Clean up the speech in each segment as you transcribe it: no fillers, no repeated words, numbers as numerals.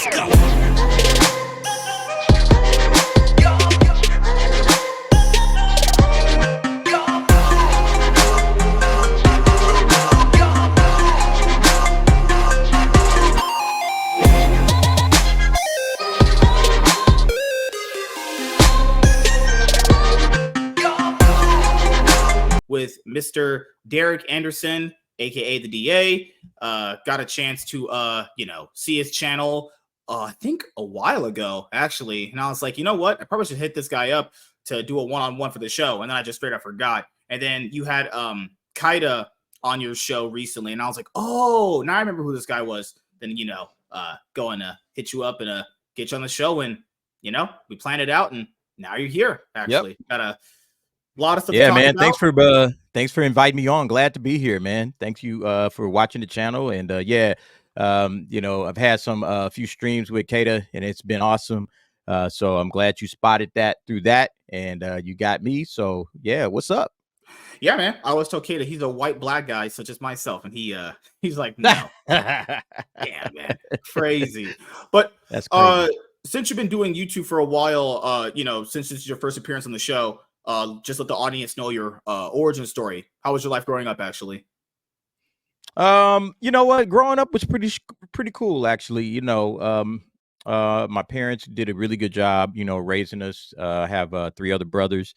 With Mr. Derek Anderson, aka the DA. Got a chance to see his channel I think a while ago, actually. And I was like, you know what? I probably should hit this guy up to do a one-on-one for the show. And then I just straight up forgot. And then you had Kaida on your show recently, and I was like, oh, now I remember who this guy was. Then going to hit you up and get you on the show, and we planned it out, and now you're here. Actually, got a lot of stuff. Yeah, man. About. Thanks for inviting me on. Glad to be here, man. Thank you for watching the channel, and I've had a few streams with Kaida, and it's been awesome. So I'm glad you spotted that through that, and you got me. So yeah, what's up? Yeah, man. I always told Kaida he's a white black guy such as myself, and he's like, no. Yeah, man, crazy. But that's crazy. Since you've been doing YouTube for a while, since this is your first appearance on the show, just let the audience know your origin story. How was your life growing up, actually? You know what? Growing up was pretty cool, actually. My parents did a really good job, raising us. I have 3 other brothers.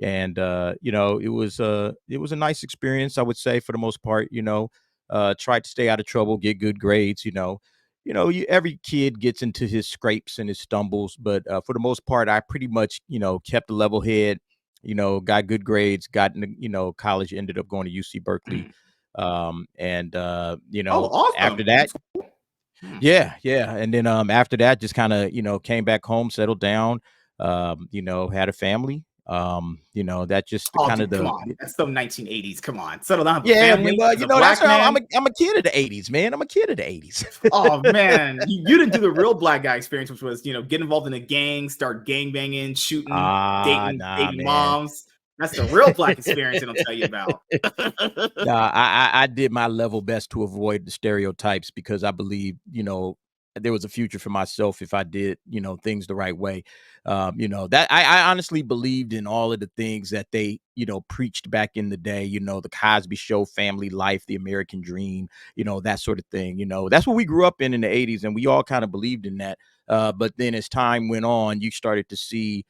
And it was a nice experience, I would say, for the most part. Tried to stay out of trouble, get good grades. Every kid gets into his scrapes and his stumbles, but for the most part, I pretty much kept a level head. Got good grades, got into college, ended up going to UC Berkeley, awesome. After that. Yeah, and then after that, just kind of came back home, settled down, had a family. That just kind of come on. That's the 1980s. Come on, settle down. Yeah, family, well, that's I'm a kid of the 80s, man. I'm a kid of the 80s. Oh man, you didn't do the real black guy experience, which was get involved in a gang, start gang banging, shooting, dating moms. That's the real black experience that I'll tell you about. I did my level best to avoid the stereotypes because I believe there was a future for myself if I did, things the right way. That I honestly believed in all of the things that they, preached back in the day, the Cosby Show, family life, the American dream, that sort of thing. That's what we grew up in the 80s, and we all kind of believed in that. But then as time went on, you started to see,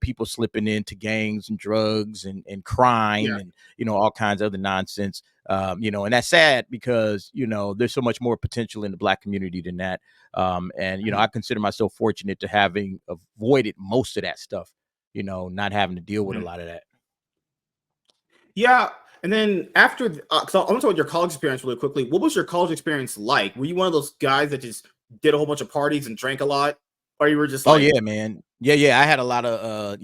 people slipping into gangs and drugs and crime and, all kinds of other nonsense. And that's sad because, there's so much more potential in the black community than that. I consider myself fortunate to having avoided most of that stuff, not having to deal with a lot of that. Yeah. And then after, because I want to talk about your college experience really quickly. What was your college experience like? Were you one of those guys that just did a whole bunch of parties and drank a lot? Or you were just like, oh yeah, man. Yeah. I had a lot of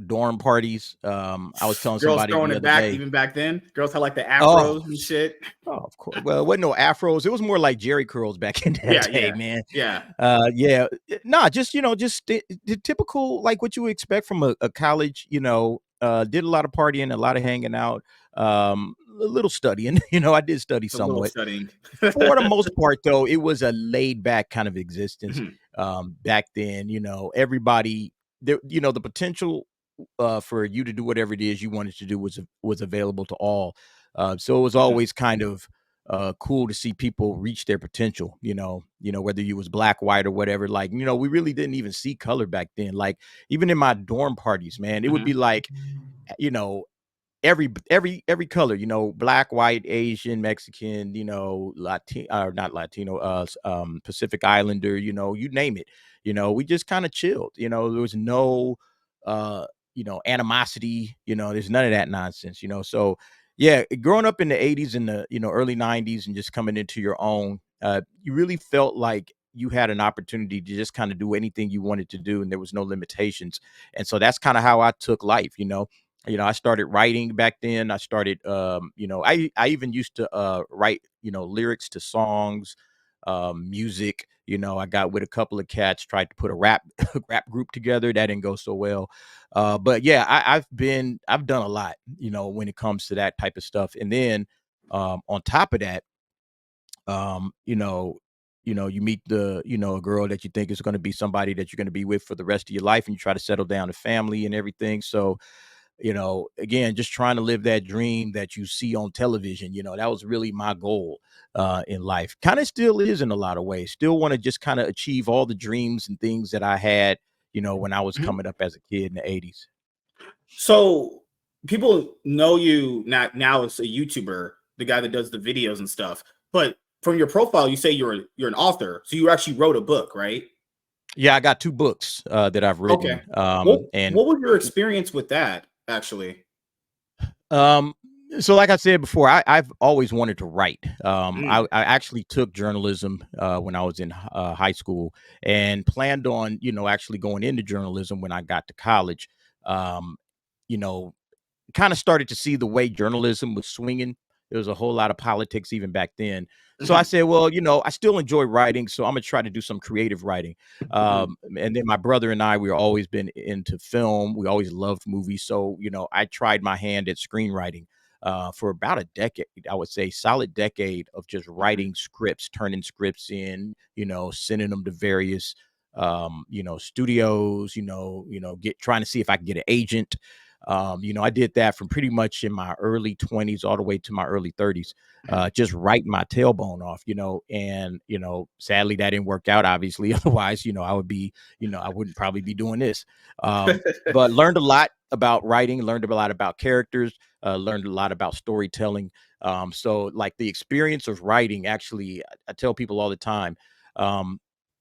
dorm parties. I was telling girls somebody throwing the it back day, even back then. Girls had like the afros and shit. Oh, of course. Well, it wasn't no afros. It was more like Jerry curls back in that day, man. Yeah. Just the typical, like what you would expect from a college. Did a lot of partying, a lot of hanging out. A little studying, I did study somewhat. For the most part, though, it was a laid back kind of existence. Back then, everybody there, the potential for you to do whatever it is you wanted to do was available to all. So it was always kind of cool to see people reach their potential, whether you was black, white, or whatever. Like, we really didn't even see color back then. Like, even in my dorm parties, man, it would be like, every color, black, white, Asian, Mexican, not Latino, Pacific Islander, you name it. We just kind of chilled. There was no animosity, there's none of that nonsense, So yeah, growing up in the 80s and the early 90s and just coming into your own, you really felt like you had an opportunity to just kind of do anything you wanted to do, and there was no limitations. And so that's kind of how I took life. I started writing back then. I started, I even used to write, lyrics to songs, music. I got with a couple of cats, tried to put a rap group together. That didn't go so well. But yeah, I've done a lot, when it comes to that type of stuff. And then on top of that, you meet a girl that you think is going to be somebody that you're going to be with for the rest of your life, and you try to settle down a family and everything. So, again, just trying to live that dream that you see on television. That was really my goal in life. Kind of still is in a lot of ways. Still want to just kind of achieve all the dreams and things that I had, when I was Mhm. coming up as a kid in the 80s. So people know you not now as a YouTuber, the guy that does the videos and stuff. But from your profile, you say you're an author. So you actually wrote a book, right? Yeah, I got 2 books that I've Okay. written. What And what was your experience with that, actually? Um, so like I said before, I've always wanted to write. Mm, I actually took journalism when I was in high school, and planned on, actually going into journalism when I got to college. Um, you know, kind of started to see the way journalism was swinging. There was a whole lot of politics even back then. So I mhm, said, well, I still enjoy writing, so I'm gonna try to do some creative writing. mhm. And then my brother and I, we always been into film. We always loved movies, so I tried my hand at screenwriting for about a decade. I would say solid decade of just Okay. writing scripts, turning scripts in, sending them to various studios, get trying to see if I can get an agent. I did that from pretty much in my early 20s all the way to my early 30s, Mhm. just writing my tailbone off, and, sadly that didn't work out, obviously. Otherwise, I would be, I wouldn't probably be doing this. But learned a lot about writing, learned a lot about characters, learned a lot about storytelling. So like the experience of writing, actually, I tell people all the time, um,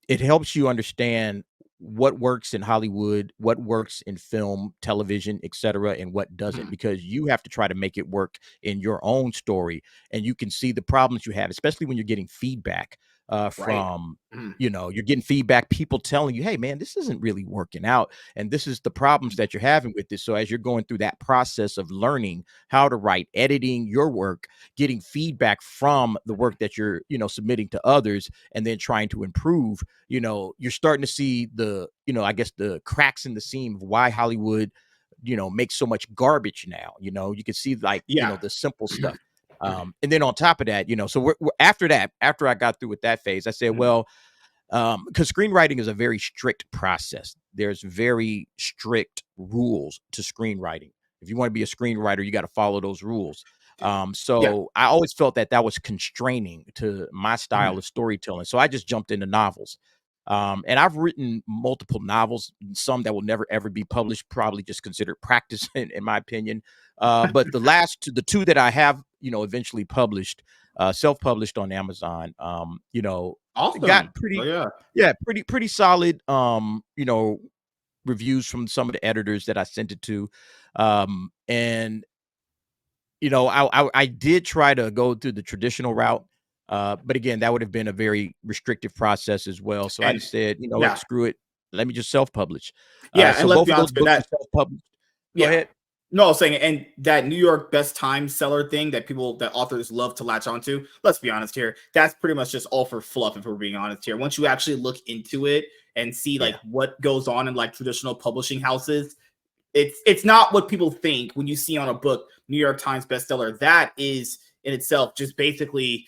it helps you understand what works in Hollywood, what works in film, television, etc., and what doesn't, Mhm. because you have to try to make it work in your own story, and you can see the problems you have, especially when you're getting feedback Right. from, Mhm. you're getting feedback, people telling you, hey man, this isn't really working out, and this is the problems that you're having with this. So as you're going through that process of learning how to write, editing your work, getting feedback from the work that you're, submitting to others, and then trying to improve, you're starting to see the, I guess the cracks in the seam of why Hollywood, makes so much garbage now. You can see, like, Yeah. the simple stuff. And then on top of that, so after that, after I got through with that phase, I said, Mhm. well, because screenwriting is a very strict process. There's very strict rules to screenwriting. If you want to be a screenwriter, you got to follow those rules. Yeah. So I always felt that that was constraining to my style Mhm. of storytelling. So I just jumped into novels. And I've written multiple novels, some that will never ever be published, probably just considered practice in my opinion. But the two that I have, eventually published, self-published on Amazon, got Awesome. Oh, pretty, yeah. yeah, pretty solid, reviews from some of the editors that I sent it to. And I did try to go through the traditional route, but again, that would have been a very restrictive process as well. So I And just said, you know what, yeah. screw it. Let me just self-publish. Yeah, and So let's both be of those honest with books are that. self-published. Go Yeah. ahead. No, I was saying, and that New York best time seller thing that authors love to latch onto, let's be honest here, that's pretty much just all for fluff, if we're being honest here. Once you actually look into it and see like Yeah. what goes on in like traditional publishing houses, it's not what people think when you see on a book New York Times bestseller. That is in itself just basically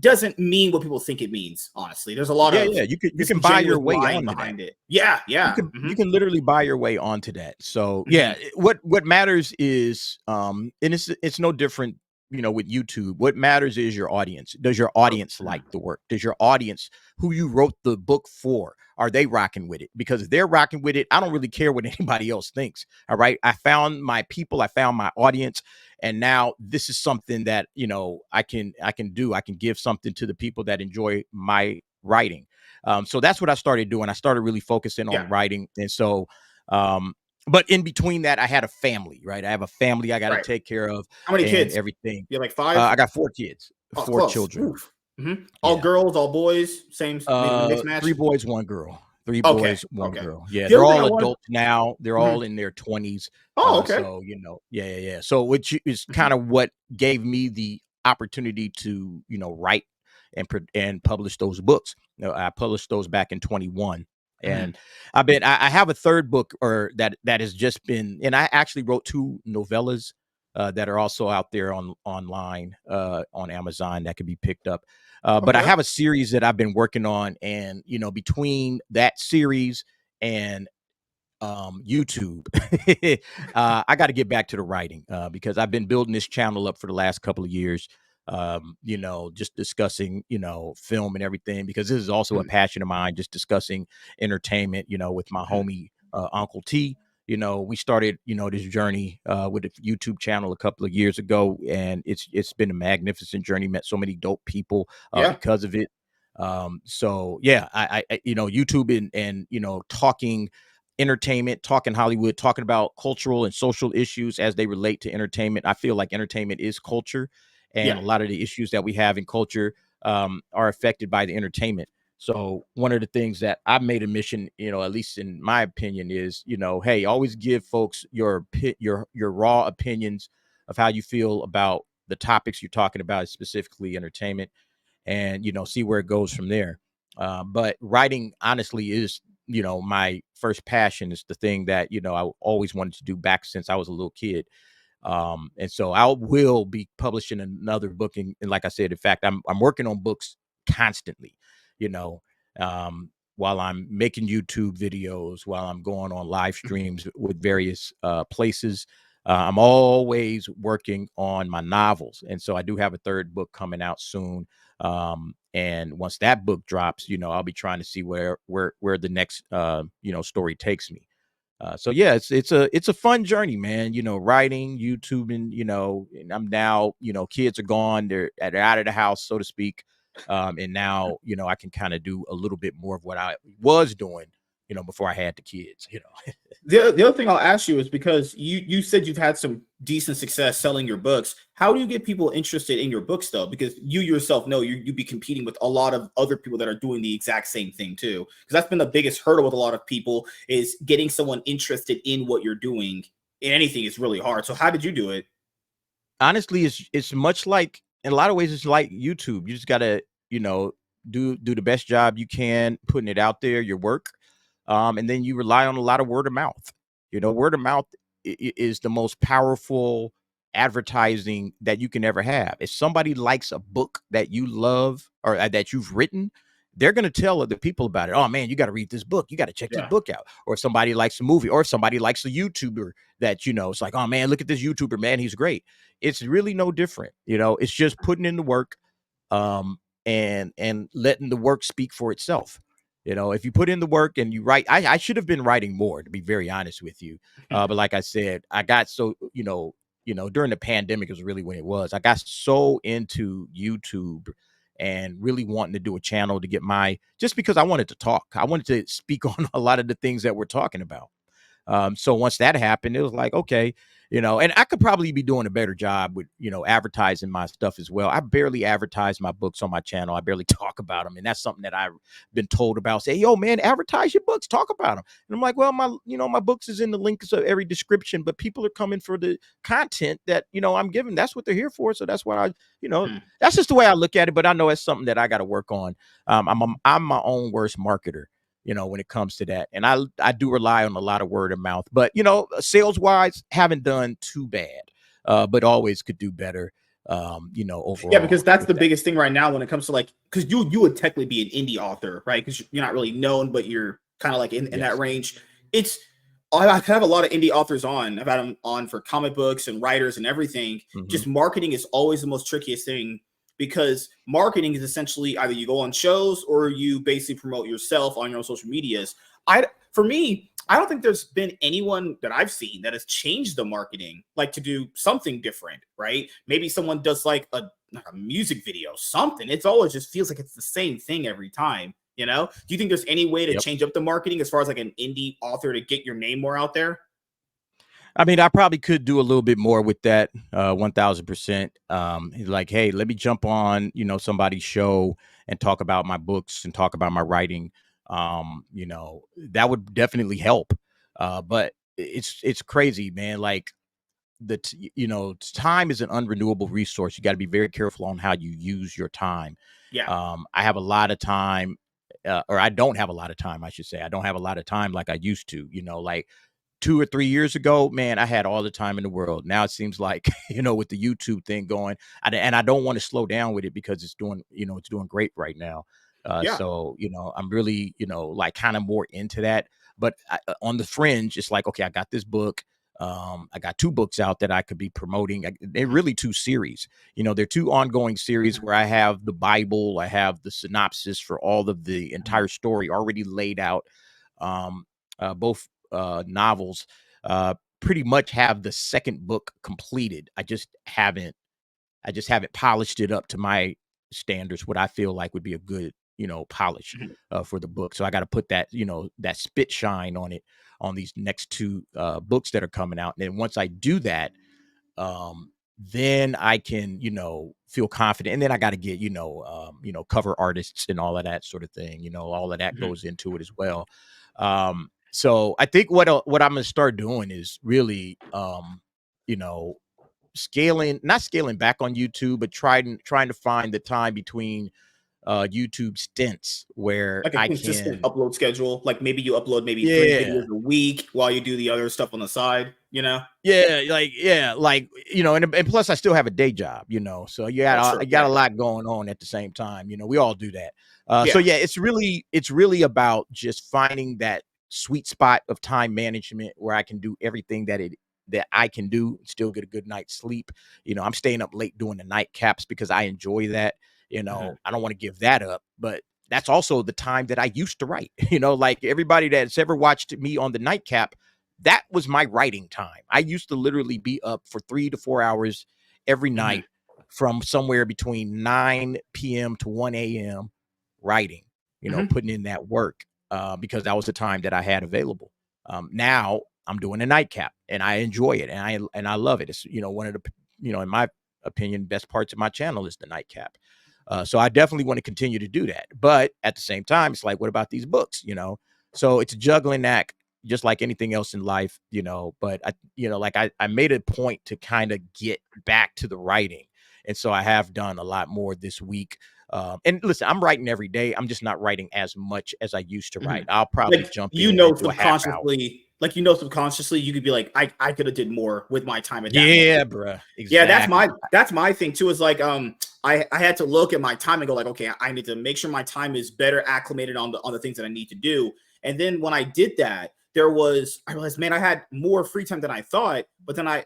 doesn't mean what people think it means. Honestly, there's a lot Yeah, of yeah. You can buy disingenuous your way lying onto that. behind it. Yeah, You yeah. can Hmm. you can literally buy your way onto that. So yeah, Hmm. what matters is, and it's no different, with YouTube. What matters is your audience. Does your audience like the work? Does your audience, who you wrote the book for, are they rocking with it? Because if they're rocking with it, I don't really care what anybody else thinks. All right. I found my people, I found my audience, and now this is something that, I can do. I can give something to the people that enjoy my writing. So that's what I started doing. I started really focusing Yeah. on writing. And so, um, but in between that, I had a family, right? I have a family I got to Right. take care of How many and kids? everything. You're like five? I got 4 kids, Oh, 4 close. children. Oof. Mhm. All Yeah. girls, all boys, same maybe mixed Three match. boys, one girl. Three Okay, boys, one okay. girl. Yeah, The they're other thing I all wanted. adults now. They're Mhm. all in their 20s. Oh, okay. So yeah, yeah, yeah. So which is Mhm, kind of what gave me the opportunity to, write and publish those books. I published those back in 21. mhm. And I have a third book, or that has just been, and I actually wrote 2 novellas that are also out there online on Amazon that can be picked up. But I Okay. have a series that I've been working on, and between that series and YouTube, I got to get back to the writing because I've been building this channel up for the last couple of years. Just discussing, film and everything, because this is also a Mhm. passion of mine, just discussing entertainment, with my Mhm. homie, Uncle T. We started, this journey with a YouTube channel a couple of years ago, and it's been a magnificent journey. Met so many dope people Yeah. because of it. So yeah, YouTube and talking entertainment, talking Hollywood, talking about cultural and social issues as they relate to entertainment. I feel like entertainment is culture, and Yeah. a lot of the issues that we have in culture are affected by the entertainment. So one of the things that I've made a mission, at least in my opinion, is hey, always give folks your raw opinions of how you feel about the topics you're talking about, specifically entertainment, and see where it goes from there. But writing, honestly, is my first passion. Is the thing that I always wanted to do back since I was a little kid. And so I will be publishing another book, and like I said, in fact, I'm working on books constantly, you know, while I'm making YouTube videos, while I'm going on live Mhm. streams with various places. I'm always working on my novels, and so I do have a third book coming out soon. And once that book drops, I'll be trying to see where the next story takes me. So yeah, it's a fun journey, man. Writing, YouTube, and I'm now, kids are gone, they're out of the house, so to speak. And now, I can kind of do a little bit more of what I was doing, before I had the kids. The other thing I'll ask you is because you said you've had some decent success selling your books. How do you get people interested in your books though? Because you yourself know you'd be competing with a lot of other people that are doing the exact same thing too. Because that's been the biggest hurdle with a lot of people is getting someone interested in what you're doing. In anything is really hard. So how did you do it? Honestly, it's much like, in a lot of ways, it's like YouTube. You just gotta, you know, do the best job you can putting it out there, your work. And then you rely on a lot of word of mouth. Word of mouth is the most powerful advertising that you can ever have. If somebody likes a book that you love, or that you've written, they're going to tell other people about it. Oh man, you got to read this book. You got to check this Yeah. book out. Or if somebody likes a movie, or if somebody likes a YouTuber that, it's like, oh man, look at this YouTuber, man, he's great. It's really no different. It's just putting in the work, um, and letting the work speak for itself. If you put in the work and you write, I should have been writing more, to be very honest with you. But like I said, I got so, during the pandemic is really when it was. I got so into YouTube and really wanting to do a channel to get just because I wanted to talk. I wanted to speak on a lot of the things that we're talking about. So once that happened, it was like, okay, and I could probably be doing a better job with, advertising my stuff as well. I barely advertise my books on my channel. I barely talk about them. And that's something that I've been told about. Say, yo, man, advertise your books, talk about them. And I'm like, well, my books is in the links of every description, but people are coming for the content that, I'm giving. That's what they're here for. So that's why that's just the way I look at it. But I know it's something that I got to work on. I'm my own worst marketer, when it comes to that. And I do rely on a lot of word of mouth, but sales wise, haven't done too bad, but always could do better. Yeah, Overall because that's with the that. biggest thing right now when it comes to like, because you would technically be an indie author, right? Because you're not really known, but you're kind of like in that Yes. range. It's I have a lot of indie authors on. I've had them on for comic books and writers and everything. Hmm. Just marketing is always the most trickiest thing because marketing is essentially either you go on shows or you basically promote yourself on your own social medias. For me, I don't think there's been anyone that I've seen that has changed the marketing, like to do something different, right? Maybe someone does like a music video, something. It's always just feels like it's the same thing every time. Do you think there's any way to Yep. change up the marketing as far as like an indie author to get your name more out there? I mean, I probably could do a little bit more with that, 1000%. Like, hey, let me jump on, somebody's show and talk about my books and talk about my writing. That would definitely help. But it's crazy, man. Like, time is an unrenewable resource. You got to be very careful on how you use your time. Yeah. I have a lot of time, or I don't have a lot of time, I should say. I don't have a lot of time like I used to. Like 2 or 3 years ago, man, I had all the time in the world. Now it seems like, with the YouTube thing going, and I don't want to slow down with it because it's doing great right now. Yeah. So, I'm really, like kind of more into that. But on the fringe, it's like, okay, I got this book. I got 2 books out that I could be promoting. They're really 2 series. They're 2 ongoing series where I have the Bible, I have the synopsis for all of the entire story already laid out. Both novels pretty much have the second book completed. I just haven't polished it up to my standards, what I feel like would be a good, polish Mhm. for the book. So I got to put that, that spit shine on it on these next 2 books that are coming out. And then once I do that, then I can, feel confident. And then I got to get, cover artists and all of that sort of thing. All of that Mhm. goes into it as well. So I think what I'm going to start doing is really, you know, not scaling back on YouTube, but trying to find the time between YouTube stints where Like a I consistent can. upload schedule. Like maybe you upload maybe 3 Yeah. videos a week while you do the other stuff on the side, you know? And plus I still have a day job, so Oh, true. you got Yeah. a lot going on at the same time. We all do that. So Yeah. yeah, it's really about just finding that sweet spot of time management where I can do everything that I can do, and still get a good night's sleep. I'm staying up late doing the night caps because I enjoy that. Mhm. I don't want to give that up, but that's also the time that I used to write. Like everybody that's ever watched me on the nightcap, that was my writing time. I used to literally be up for 3 to 4 hours every Mhm. night from somewhere between 9 p.m. to 1 a.m. writing, Mhm. putting in that work because that was the time that I had available. Now I'm doing a nightcap and I enjoy it and I love it. It's, one of the, in my opinion, best parts of my channel is the nightcap. So I definitely want to continue to do that. But at the same time, it's like, what about these books? So it's a juggling act, just like anything else in life, but I made a point to kind of get back to the writing. And so I have done a lot more this week. And listen, I'm writing every day. I'm just not writing as much as I used to write. Mhm. I'll probably Like, jump in and do a half hour. subconsciously, you could be like, I could have did more with my time at that moment. Yeah, bruh. Yeah, Exactly. that's my thing too. Is like I had to look at my time and go like, okay, I need to make sure my time is better acclimated on the things that I need to do. And then when I did that, I realized, man, I had more free time than I thought. But then I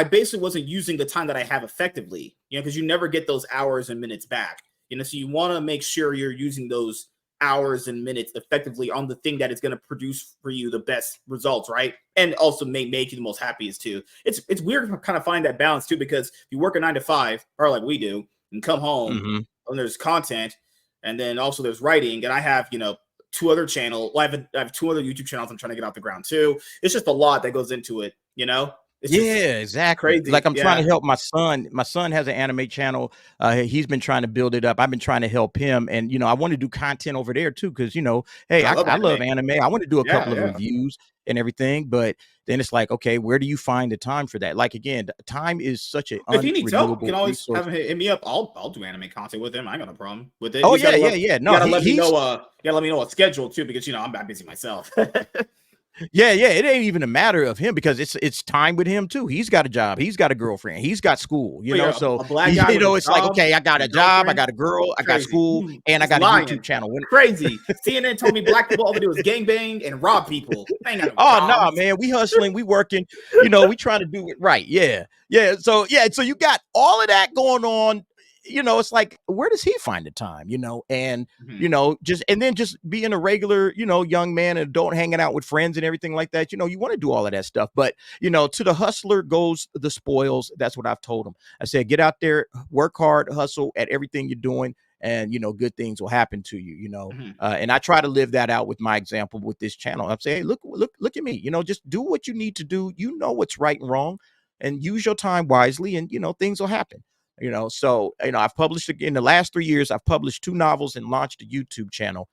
basically wasn't using the time that I have effectively, because you never get those hours and minutes back. So you want to make sure you're using those hours and minutes effectively on the thing that is going to produce for you the best results, right? And also make you the most happiest too. It's weird to kind of find that balance too, because if you work a 9 to 5, or like we do, and come home Hmm. and there's content, and then also there's writing, and I have 2 other channels. Well, I have 2 other YouTube channels I'm trying to get off the ground too. It's just a lot that goes into it. It's just Yeah, exactly. Like crazy. I'm trying to Yeah. help my son. My son has an anime channel. He's been trying to build it up. I've been trying to help him, and I want to do content over there too, because hey, I love I anime. love anime. I want to do a Yeah, couple of yeah. reviews and everything, but then it's like, okay, where do you find the time for that? Like again, time is such an If he needs help, you can unrenewable always resource. have him hit me up. I'll do anime content with him. I ain't got no problem with it. Oh You just yeah, gotta yeah, let yeah. you No, gotta let me he's know. You gotta let me know a schedule too, because I'm that busy myself. Yeah, yeah. It ain't even a matter of him because it's time with him too. He's got a job, he's got a girlfriend, he's got school, Oh, you're so a black guy with a it's like, job okay, I got and a a job, I girlfriend. got a girl, I got Crazy. school, and I He's got a YouTube lying. channel. Crazy. CNN told me black people all they do is gangbang and rob people. They ain't got no Oh no, jobs. man, we hustling, we working, we trying to do it right. Yeah, yeah. So you got all of that going on. It's like, where does he find the time? And Mhm. just and then just being a regular, young man, and adult, hanging out with friends and everything like that. You want to do all of that stuff, but to the hustler goes the spoils. That's what I've told him. I said, get out there, work hard, hustle at everything you're doing, and good things will happen to you. Mhm. And I try to live that out with my example with this channel. I'm saying, hey, look at me. Just do what you need to do. What's right and wrong, and use your time wisely, and things will happen. So I've published in the last 3 years. I've published 2 novels and launched a YouTube channel,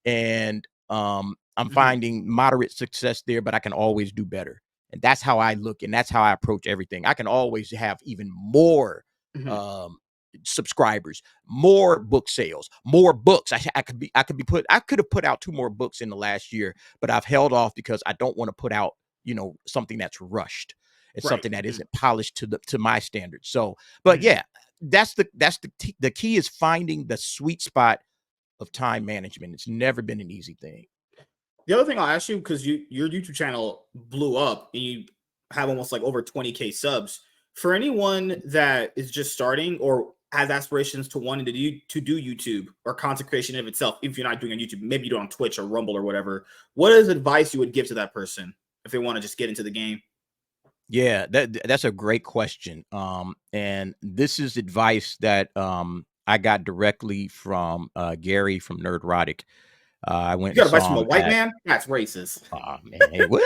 and I'm Mhm. finding moderate success there, but I can always do better. And that's how I look, and that's how I approach everything. I can always have even more Mhm. um subscribers, more book sales, more books. I could have put out 2 more books in the last year, but I've held off because I don't want to put out you know, something that's rushed. It's Right. something that isn't polished to my standards. So, but yeah, the key is finding the sweet spot of time management. It's never been an easy thing. The other thing I'll ask you, because your YouTube channel blew up and you have almost like over 20K subs. For anyone that is just starting or has aspirations to wanting to do YouTube or content creation of itself, if you're not doing on YouTube, maybe you do it on Twitch or Rumble or whatever, what is advice you would give to that person if they want to just get into the game? Yeah, that's a great question. And this is advice that I got directly from Gary from Nerdrotic. I went You and got advice saw from a him white at. man? That's racist. Oh man, hey, what?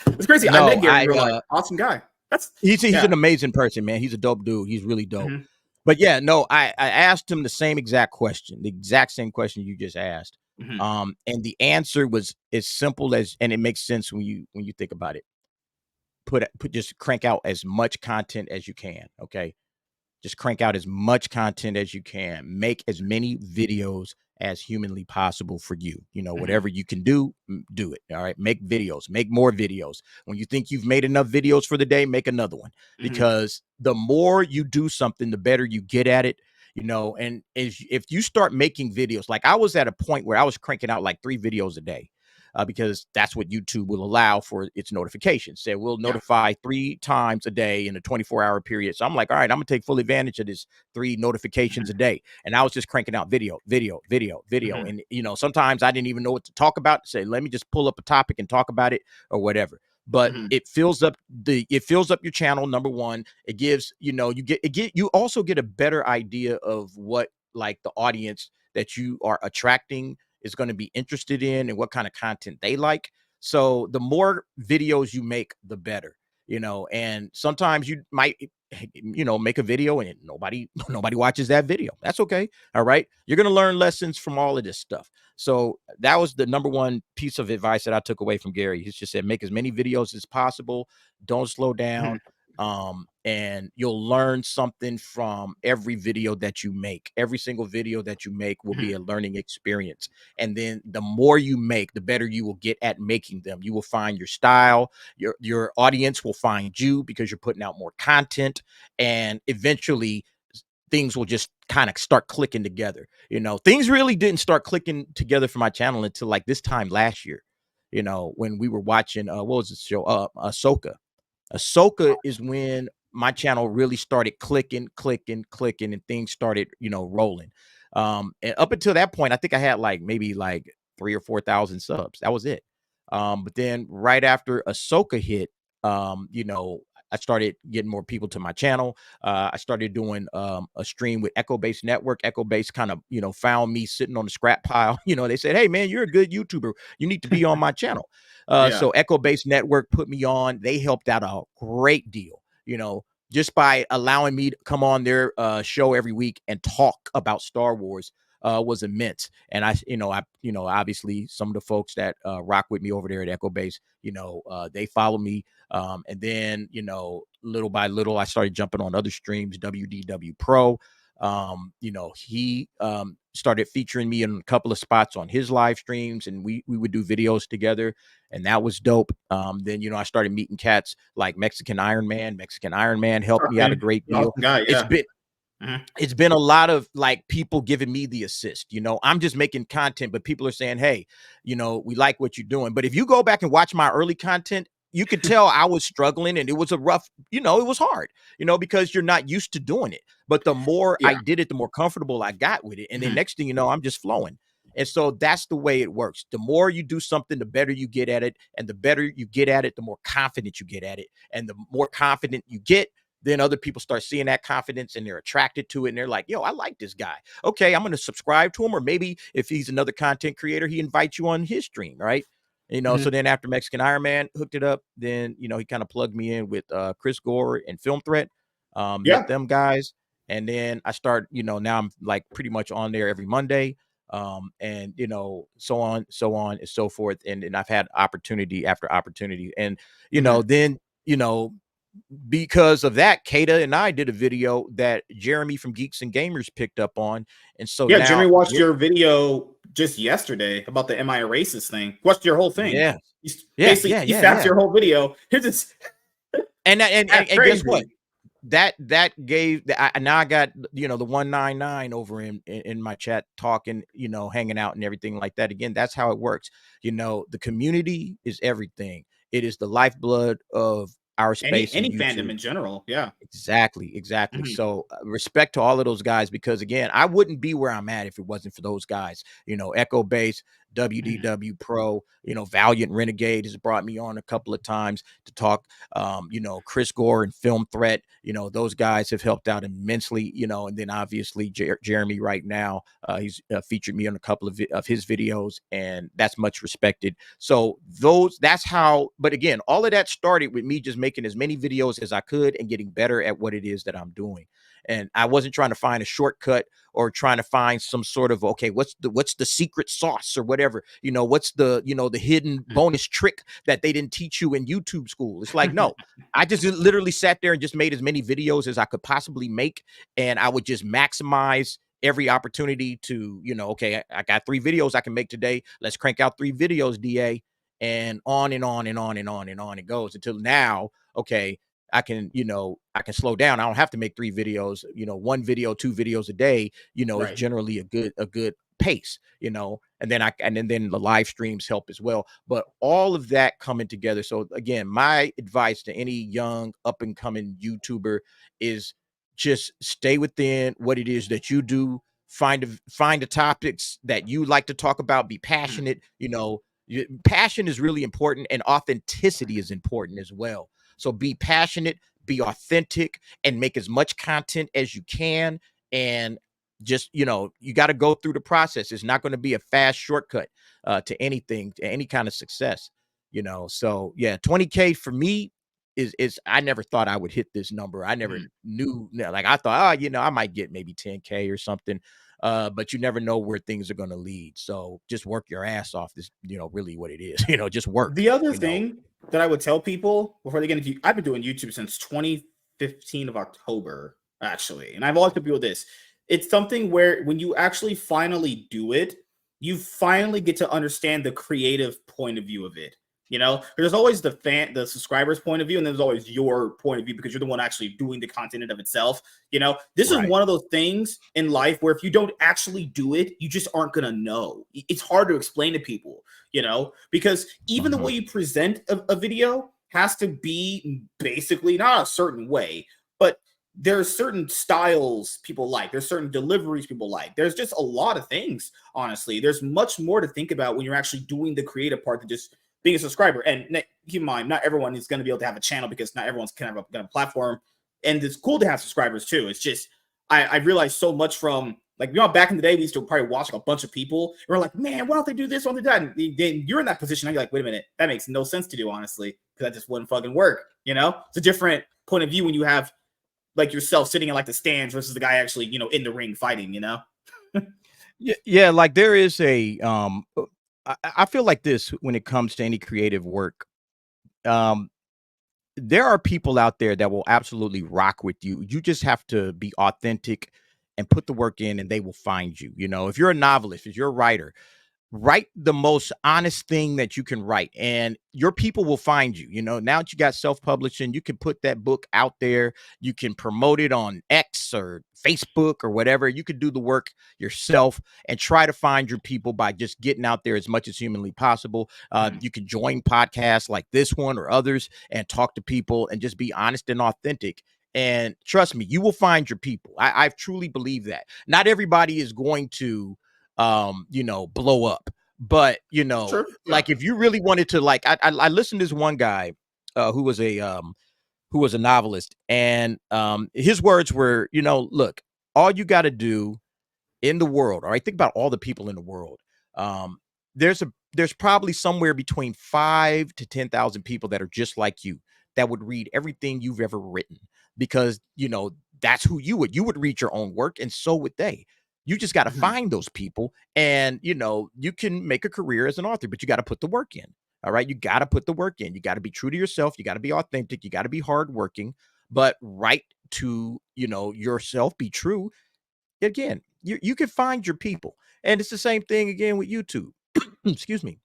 It's crazy. I met No, Gary in real life. Awesome guy. That's he's yeah. an amazing person, man. He's a dope dude. He's really dope. Mhm, But yeah, no, I asked him the same exact question, the exact same question you just asked. mhm, And the answer was as simple as, and it makes sense when you think about it. Put just crank out as much content as you can. Okay. Just crank out as much content as you can. Make as many videos as humanly possible for you. You know, mhm, whatever you can do, do it. All right. Make videos, make more videos. When you think you've made enough videos for the day, make another one. mhm, Because the more you do something, the better you get at it. You know, and if you start making videos, like I was at a point where I was cranking out like 3 videos a day. Because that's what YouTube will allow for its notifications. Say we'll yeah. notify 3 times a day in a 24-hour period. So I'm like, all right, I'm gonna take full advantage of this 3 notifications Mhm, a day. And I was just cranking out video. mhm, And you know, sometimes I didn't even know what to talk about. Say, let me just pull up a topic and talk about it or whatever. But mhm, it fills up your channel. Number one, it gives, you know, you also get a better idea of what like the audience that you are attracting is going to be interested in and what kind of content they like. So the more videos you make, the better, you know, and sometimes you might, you know, make a video and nobody watches that video. That's okay. All right. You're going to learn lessons from all of this stuff. So that was the number one piece of advice that I took away from Gary. He just said, make as many videos as possible. Don't slow mhm, down. And you'll learn something from every video that you make. Every single video that you make will be mhm, a learning experience. And then the more you make, the better you will get at making them. You will find your style. Your audience will find you because you're putting out more content, and eventually things will just kind of start clicking together. You know, things really didn't start clicking together for my channel until like this time last year. You know, when we were watching what was the show? Ahsoka. Ahsoka is when my channel really started clicking, and things started, you know, rolling. And up until that point, I think I had like maybe like 3 or 4 thousand subs. That was it. But then right after Ahsoka hit, you know, I started getting more people to my channel. I started doing a stream with Echo Base Network. Echo Base kind of, you know, found me sitting on the scrap pile. You know, they said, "Hey, man, you're a good YouTuber. You need to be on my channel." yeah. So Echo Base Network put me on. They helped out a great deal, you know, just by allowing me to come on their show every week and talk about Star Wars. Was immense. And obviously some of the folks that rock with me over there at Echo Base, you know, they follow me. And then, you know, little by little, I started jumping on other streams, WDW Pro. You know, he started featuring me in a couple of spots on his live streams, and we would do videos together, and that was dope. Then, you know, I started meeting cats like Mexican Iron Man. Mexican Iron Man helped me out a Okay. great deal. Awesome guy. It's Yeah. been Mhm, it's been a lot of like people giving me the assist. You know, I'm just making content, but people are saying, hey, you know, we like what you're doing. But if you go back and watch my early content, you could tell I was struggling, and it was a rough, you know, it was hard, you know, because you're not used to doing it. But the more yeah. I did it, the more comfortable I got with it. And then Mhm, next thing you know, I'm just flowing. And so that's the way it works. The more you do something, the better you get at it. And the better you get at it, the more confident you get at it. And the more confident you get, then other people start seeing that confidence and they're attracted to it. And they're like, yo, I like this guy. Okay, I'm going to subscribe to him. Or maybe if he's another content creator, he invites you on his stream, right? You know, mhm, so then after Mexican Iron Man hooked it up, then, you know, he kind of plugged me in with Chris Gore and Film Threat, met yeah. them guys. And then I start, you know, now I'm like pretty much on there every Monday. And, you know, so on and so forth. And I've had opportunity after opportunity. And, you Mhm. know, then, you know, because of that, Kata and I did a video that Jeremy from Geeks and Gamers picked up on. And so Yeah, Jeremy now, watched your video just yesterday about the "Am I a racist" thing. Watched your whole thing. Yeah. Yeah, Basically, yeah, he yeah, fapped yeah. your whole video. It's just And guess what? crazy. That gave now I got the 199 over in my chat talking, hanging out and everything like that. Again, that's how it works. The community is everything. It is the lifeblood of our space in Any fandom YouTube. in general. Yeah. Exactly, exactly. Mhm. So respect to all of those guys, because again, I wouldn't be where I'm at if it wasn't for those guys. Echo Base, Mhm. WDW Pro, Valiant Renegade has brought me on a couple of times to talk. Chris Gore and Film Threat, those guys have helped out immensely. And then obviously Jeremy right now, he's featured me on a couple of his videos, and that's much respected. So that's how. But again, all of that started with me just making as many videos as I could and getting better at what it is that I'm doing. And I wasn't trying to find a shortcut or trying to find some sort of, okay, what's the secret sauce or whatever, what's the hidden bonus trick that they didn't teach you in YouTube school. It's like, no, I just literally sat there and just made as many videos as I could possibly make. And I would just maximize every opportunity to, okay, I got 3 videos I can make today. Let's crank out 3 videos, DA. And on and on and on and on and on it goes until now, okay, I can slow down. I don't have to make 3 videos, 1 video, 2 videos a day, is Right. generally a good pace, and then the live streams help as well. But all of that coming together. So again, my advice to any young up and coming YouTuber is just stay within what it is that you do. Find the topics that you like to talk about. Be Mhm. passionate. Passion is really important, and authenticity is important as well. So be passionate, be authentic, and make as much content as you can. And just, you got to go through the process. It's not going to be a fast shortcut to anything, to any kind of success. So yeah, 20K for me is I never thought I would hit this number. I never Mhm. knew, like I thought, I might get maybe 10K or something. But you never know where things are going to lead. So just work your ass off. This, really what it is. Just work. The other thing that I would tell people before they get into, I've been doing YouTube since 2015 of October, actually. And I've always told people this. It's something where when you actually finally do it, you finally get to understand the creative point of view of it. There's always the subscriber's point of view, and there's always your point of view because you're the one actually doing the content in and of itself. This is Right. one of those things in life where if you don't actually do it, you just aren't gonna know. It's hard to explain to people, because even the way you present a video has to be basically not a certain way, but there's certain styles people like, there's certain deliveries people like, there's just a lot of things. Honestly, there's much more to think about when you're actually doing the creative part than just being a subscriber. And keep in mind, not everyone is going to be able to have a channel because not everyone's kind of a platform, and it's cool to have subscribers too. It's just I realized so much from, like, back in the day, we used to probably watch like a bunch of people. And we're like, man, why don't they do this? Why don't they do that? And then you're in that position. And you're like, wait a minute, that makes no sense to do, honestly, because that just wouldn't fucking work. It's a different point of view when you have like yourself sitting in like the stands versus the guy actually, in the ring fighting. Yeah, yeah, like there is I feel like this when it comes to any creative work. Um, there are people out there that will absolutely rock with you. You just have to be authentic and put the work in, and they will find you. If you're a novelist, if you're a writer, write the most honest thing that you can write, and your people will find you. Now that you got self-publishing, you can put that book out there. You can promote it on X or Facebook or whatever. You could do the work yourself and try to find your people by just getting out there as much as humanly possible. You can join podcasts like this one or others and talk to people and just be honest and authentic. And trust me, you will find your people. I truly believe that. Not everybody is going to blow up. But Sure. Yeah. like if you really wanted to, like I listened to this one guy who was a novelist, and his words were, look, all you got to do in the world, all right, think about all the people in the world. Um, there's probably somewhere between 5 to 10,000 people that are just like you that would read everything you've ever written, because that's who you would read your own work, and so would they. You just got to Mhm. find those people, and you can make a career as an author, but you got to put the work in. All right, you got to put the work in. You got to be true to yourself. You got to be authentic. You got to be hardworking, but right to yourself. Be true. Again, you can find your people. And it's the same thing again with YouTube. Excuse me.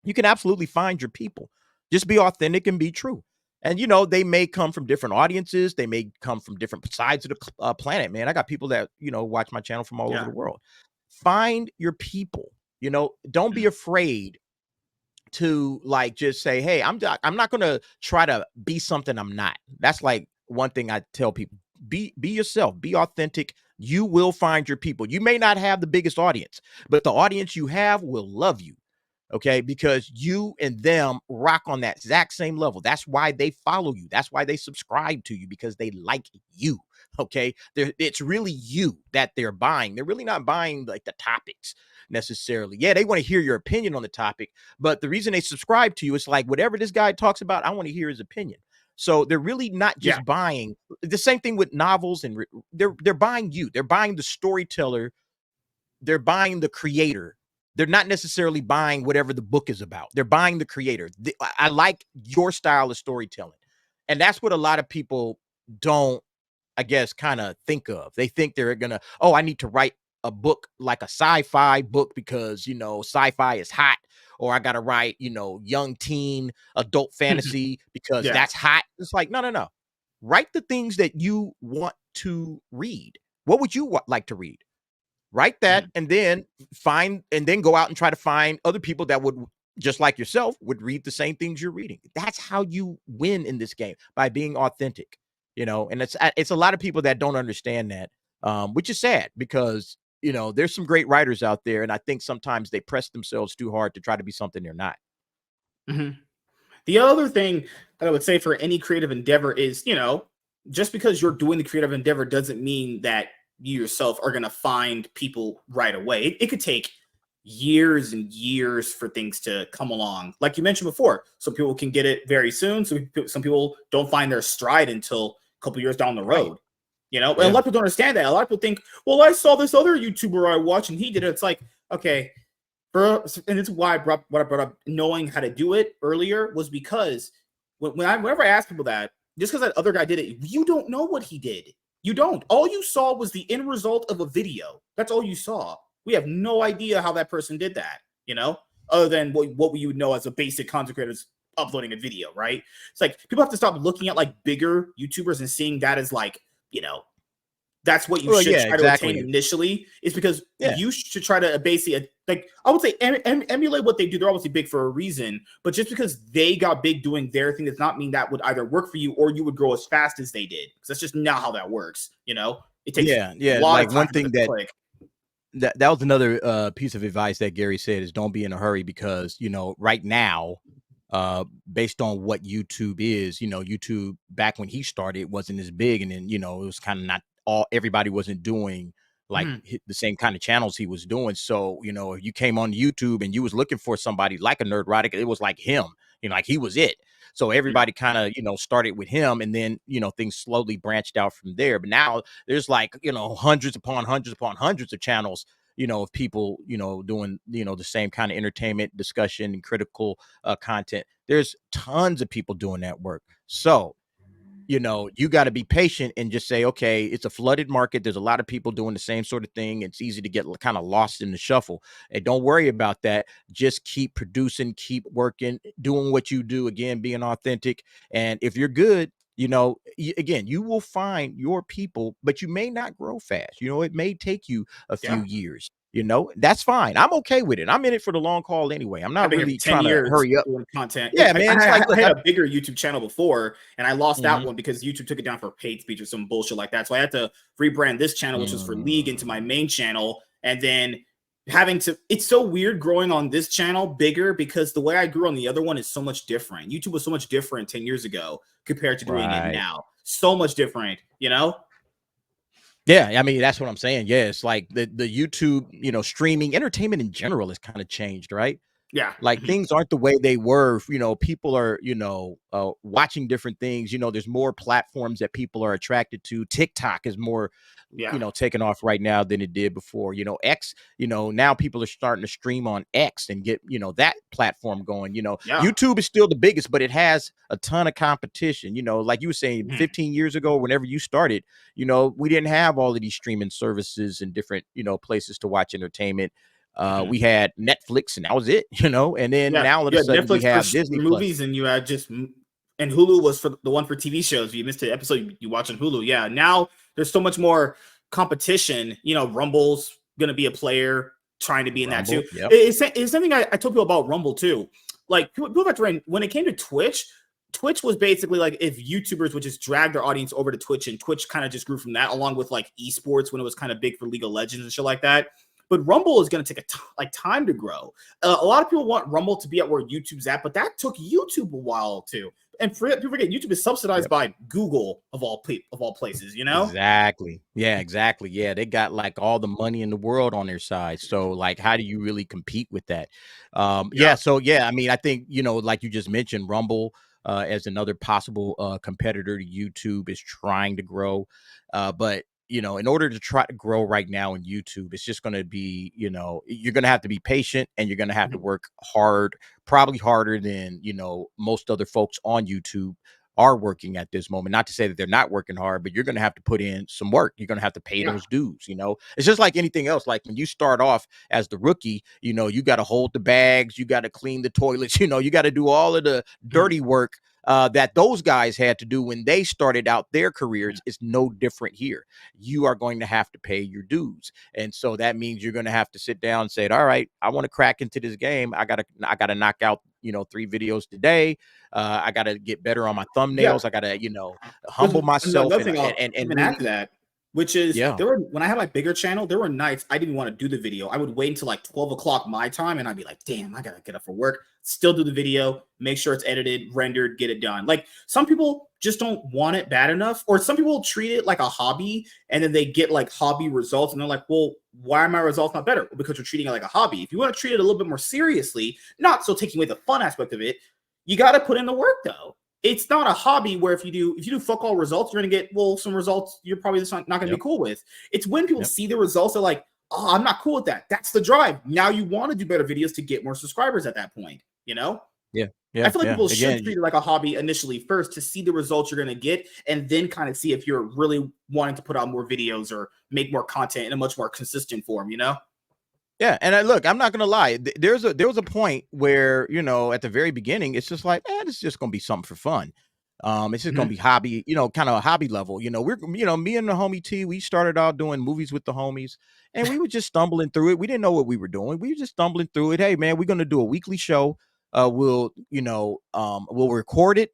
You can absolutely find your people. Just be authentic and be true. And they may come from different audiences. They may come from different sides of the planet. Man, I got people that watch my channel from all over Yeah. the world. Find your people. Don't be afraid to like just say, hey, I'm not gonna try to be something I'm not. That's like one thing I tell people. Be yourself, be authentic. You will find your people. You may not have the biggest audience, but the audience you have will love you. Okay, because you and them rock on that exact same level. That's why they follow you. That's why they subscribe to you, because they like you. Okay, it's really you that they're buying. They're really not buying like the topics necessarily. Yeah, they want to hear your opinion on the topic, but the reason they subscribe to you is like, whatever this guy talks about, I want to hear his opinion. So they're really not just buying. The same thing with novels, and they're buying you. They're buying the storyteller. They're buying the creator. They're not necessarily buying whatever the book is about. They're buying the creator. I like your style of storytelling. And that's what a lot of people don't, I guess, kind of think of. They think they're going to, I need to write a book like a sci-fi book because, sci-fi is hot. Or I got to write, young teen adult fantasy because that's hot. It's like, no. Write the things that you want to read. What would you like to read? Write that, and then go out and try to find other people that would, just like yourself, would read the same things you're reading. That's how you win in this game, by being authentic, and it's a lot of people that don't understand that, which is sad because, there's some great writers out there. And I think sometimes they press themselves too hard to try to be something they're not. The other thing that I would say for any creative endeavor is, just because you're doing the creative endeavor doesn't mean that you yourself are going to find people right away. It could take years and years for things to come along. Like you mentioned before, some people can get it very soon. So some people don't find their stride until a couple years down the road. And a lot of people don't understand that. A lot of people think, well, I saw this other YouTuber I watch and he did it. It's like, okay. And it's why I brought up knowing how to do it earlier, was because whenever I ask people that, just because that other guy did it, you don't know what he did. You don't. All you saw was the end result of a video. That's all you saw. We have no idea how that person did that, other than what we would know as a basic content creator uploading a video, right? It's like people have to stop looking at like bigger YouTubers and seeing that as like, that's what you should try to attain initially, is because you should try to basically, like, I would say emulate what they do. They're obviously big for a reason, but just because they got big doing their thing does not mean that would either work for you or you would grow as fast as they did. Because that's just not how that works. It takes a lot of time. One thing that was another piece of advice that Gary said is don't be in a hurry, because, right now, based on what YouTube is, YouTube back when he started wasn't as big, and then, it was kind of not everybody wasn't doing like the same kind of channels he was doing. So, if you came on YouTube and you was looking for somebody like a Nerdrotic, it was like him, like he was it. So everybody kind of, started with him, and then, things slowly branched out from there. But now there's like, hundreds upon hundreds upon hundreds of channels, of people, doing, the same kind of entertainment, discussion, and critical content. There's tons of people doing that work. So, you got to be patient and just say, okay, it's a flooded market. There's a lot of people doing the same sort of thing. It's easy to get kind of lost in the shuffle. And don't worry about that. Just keep producing, keep working, doing what you do. Again, being authentic. And if you're good, again, you will find your people, but you may not grow fast. It may take you a few years. That's fine. I'm okay with it. I'm in it for the long haul anyway. I'm not really trying to hurry up content. Yeah, man. I had a bigger YouTube channel before, and I lost that one because YouTube took it down for paid speech or some bullshit like that. So I had to rebrand this channel, which was for League, into my main channel, and then it's so weird growing on this channel bigger, because the way I grew on the other one is so much different. YouTube was so much different 10 years ago compared to doing it now. So much different, Yeah, I mean, that's what I'm saying. Yeah, it's like the YouTube, streaming, entertainment in general has kind of changed, right? Yeah. Like things aren't the way they were. You know, people are, watching different things. You know, there's more platforms that people are attracted to. TikTok is more, Yeah. taking off right now than it did before. You know, X, now people are starting to stream on X and get, that platform going. You know, Yeah. YouTube is still the biggest, but it has a ton of competition. You know, like you were saying, Mhm. 15 years ago, whenever you started, we didn't have all of these streaming services and different, places to watch entertainment. Mhm. We had Netflix and that was it, and then Yeah, now all of you a had sudden we Netflix for have Disney movies, Plus. and you had and Hulu was for the one for TV shows. If you missed an episode, you watch on Hulu. Yeah, now there's so much more competition. You know, Rumble's gonna be a player trying to be in that too. Rumble, yep, It's something I told people about Rumble too. Like people have to when it came to Twitch. Twitch was basically like if YouTubers would just drag their audience over to Twitch, and Twitch kind of just grew from that, along with like esports when it was kind of big for League of Legends and shit like that. But Rumble is going to take like time to grow. A lot of people want Rumble to be at where YouTube's at, but that took YouTube a while too. And people forget YouTube is subsidized yep. by Google of all places. You know? Exactly. Yeah, exactly. Yeah, they got like all the money in the world on their side. So like how do you really compete with that? Yeah. So yeah, I mean, I think, like you just mentioned, Rumble as another possible competitor to YouTube is trying to grow. But in order to try to grow right now in YouTube, it's just going to be, you're going to have to be patient and you're going to have to Mhm. work hard, probably harder than, most other folks on YouTube are working at this moment. Not to say that they're not working hard, but you're going to have to put in some work. You're going to have to pay Yeah. those dues. It's just like anything else. Like when you start off as the rookie, you got to hold the bags, you got to clean the toilets, you got to do all of the Mhm. dirty work that those guys had to do when they started out their careers. Is no different here. You are going to have to pay your dues, and so that means you're going to have to sit down and say, all right, I want to crack into this game. I gotta knock out 3 videos today. I got to get better on my Yeah. thumbnails. I got to, There's humble myself another and thing I'll even add really, to that, which is yeah, there were when I had my bigger channel, there were nights I didn't want to do the video. I would wait until like 12 o'clock my time, and I'd be like, damn, I gotta get up for work, still do the video, make sure it's edited, rendered, get it done. Like some people just don't want it bad enough, or some people treat it like a hobby and then they get like hobby results, and they're like, well, why are my results not better? Well, because you're treating it like a hobby. If you want to treat it a little bit more seriously, not so taking away the fun aspect of it, you got to put in the work though. It's not a hobby where if you do fuck all results, you're gonna get some results you're probably just not gonna be yep, cool with. It's when people yep, see the results, they're like, oh, I'm not cool with that. That's the drive. Now you want to do better videos to get more subscribers at that point. You know? yeah, I yeah, feel like yeah. people should Again, treat it like a hobby initially first to see the results you're gonna get, and then kind of see if you're really wanting to put out more videos or make more content in a much more consistent form, you know? yeah, and look, I'm not gonna lie. There was a point where at the very beginning, it's just like, this is just gonna be something for fun. It's just gonna Mhm. be hobby, kind of a hobby level. Me and the homie T, we started out doing movies with the homies, and we were just stumbling through it. We didn't know what we were doing. We were just stumbling through it. Hey, man, we're gonna do a weekly show. We'll record it.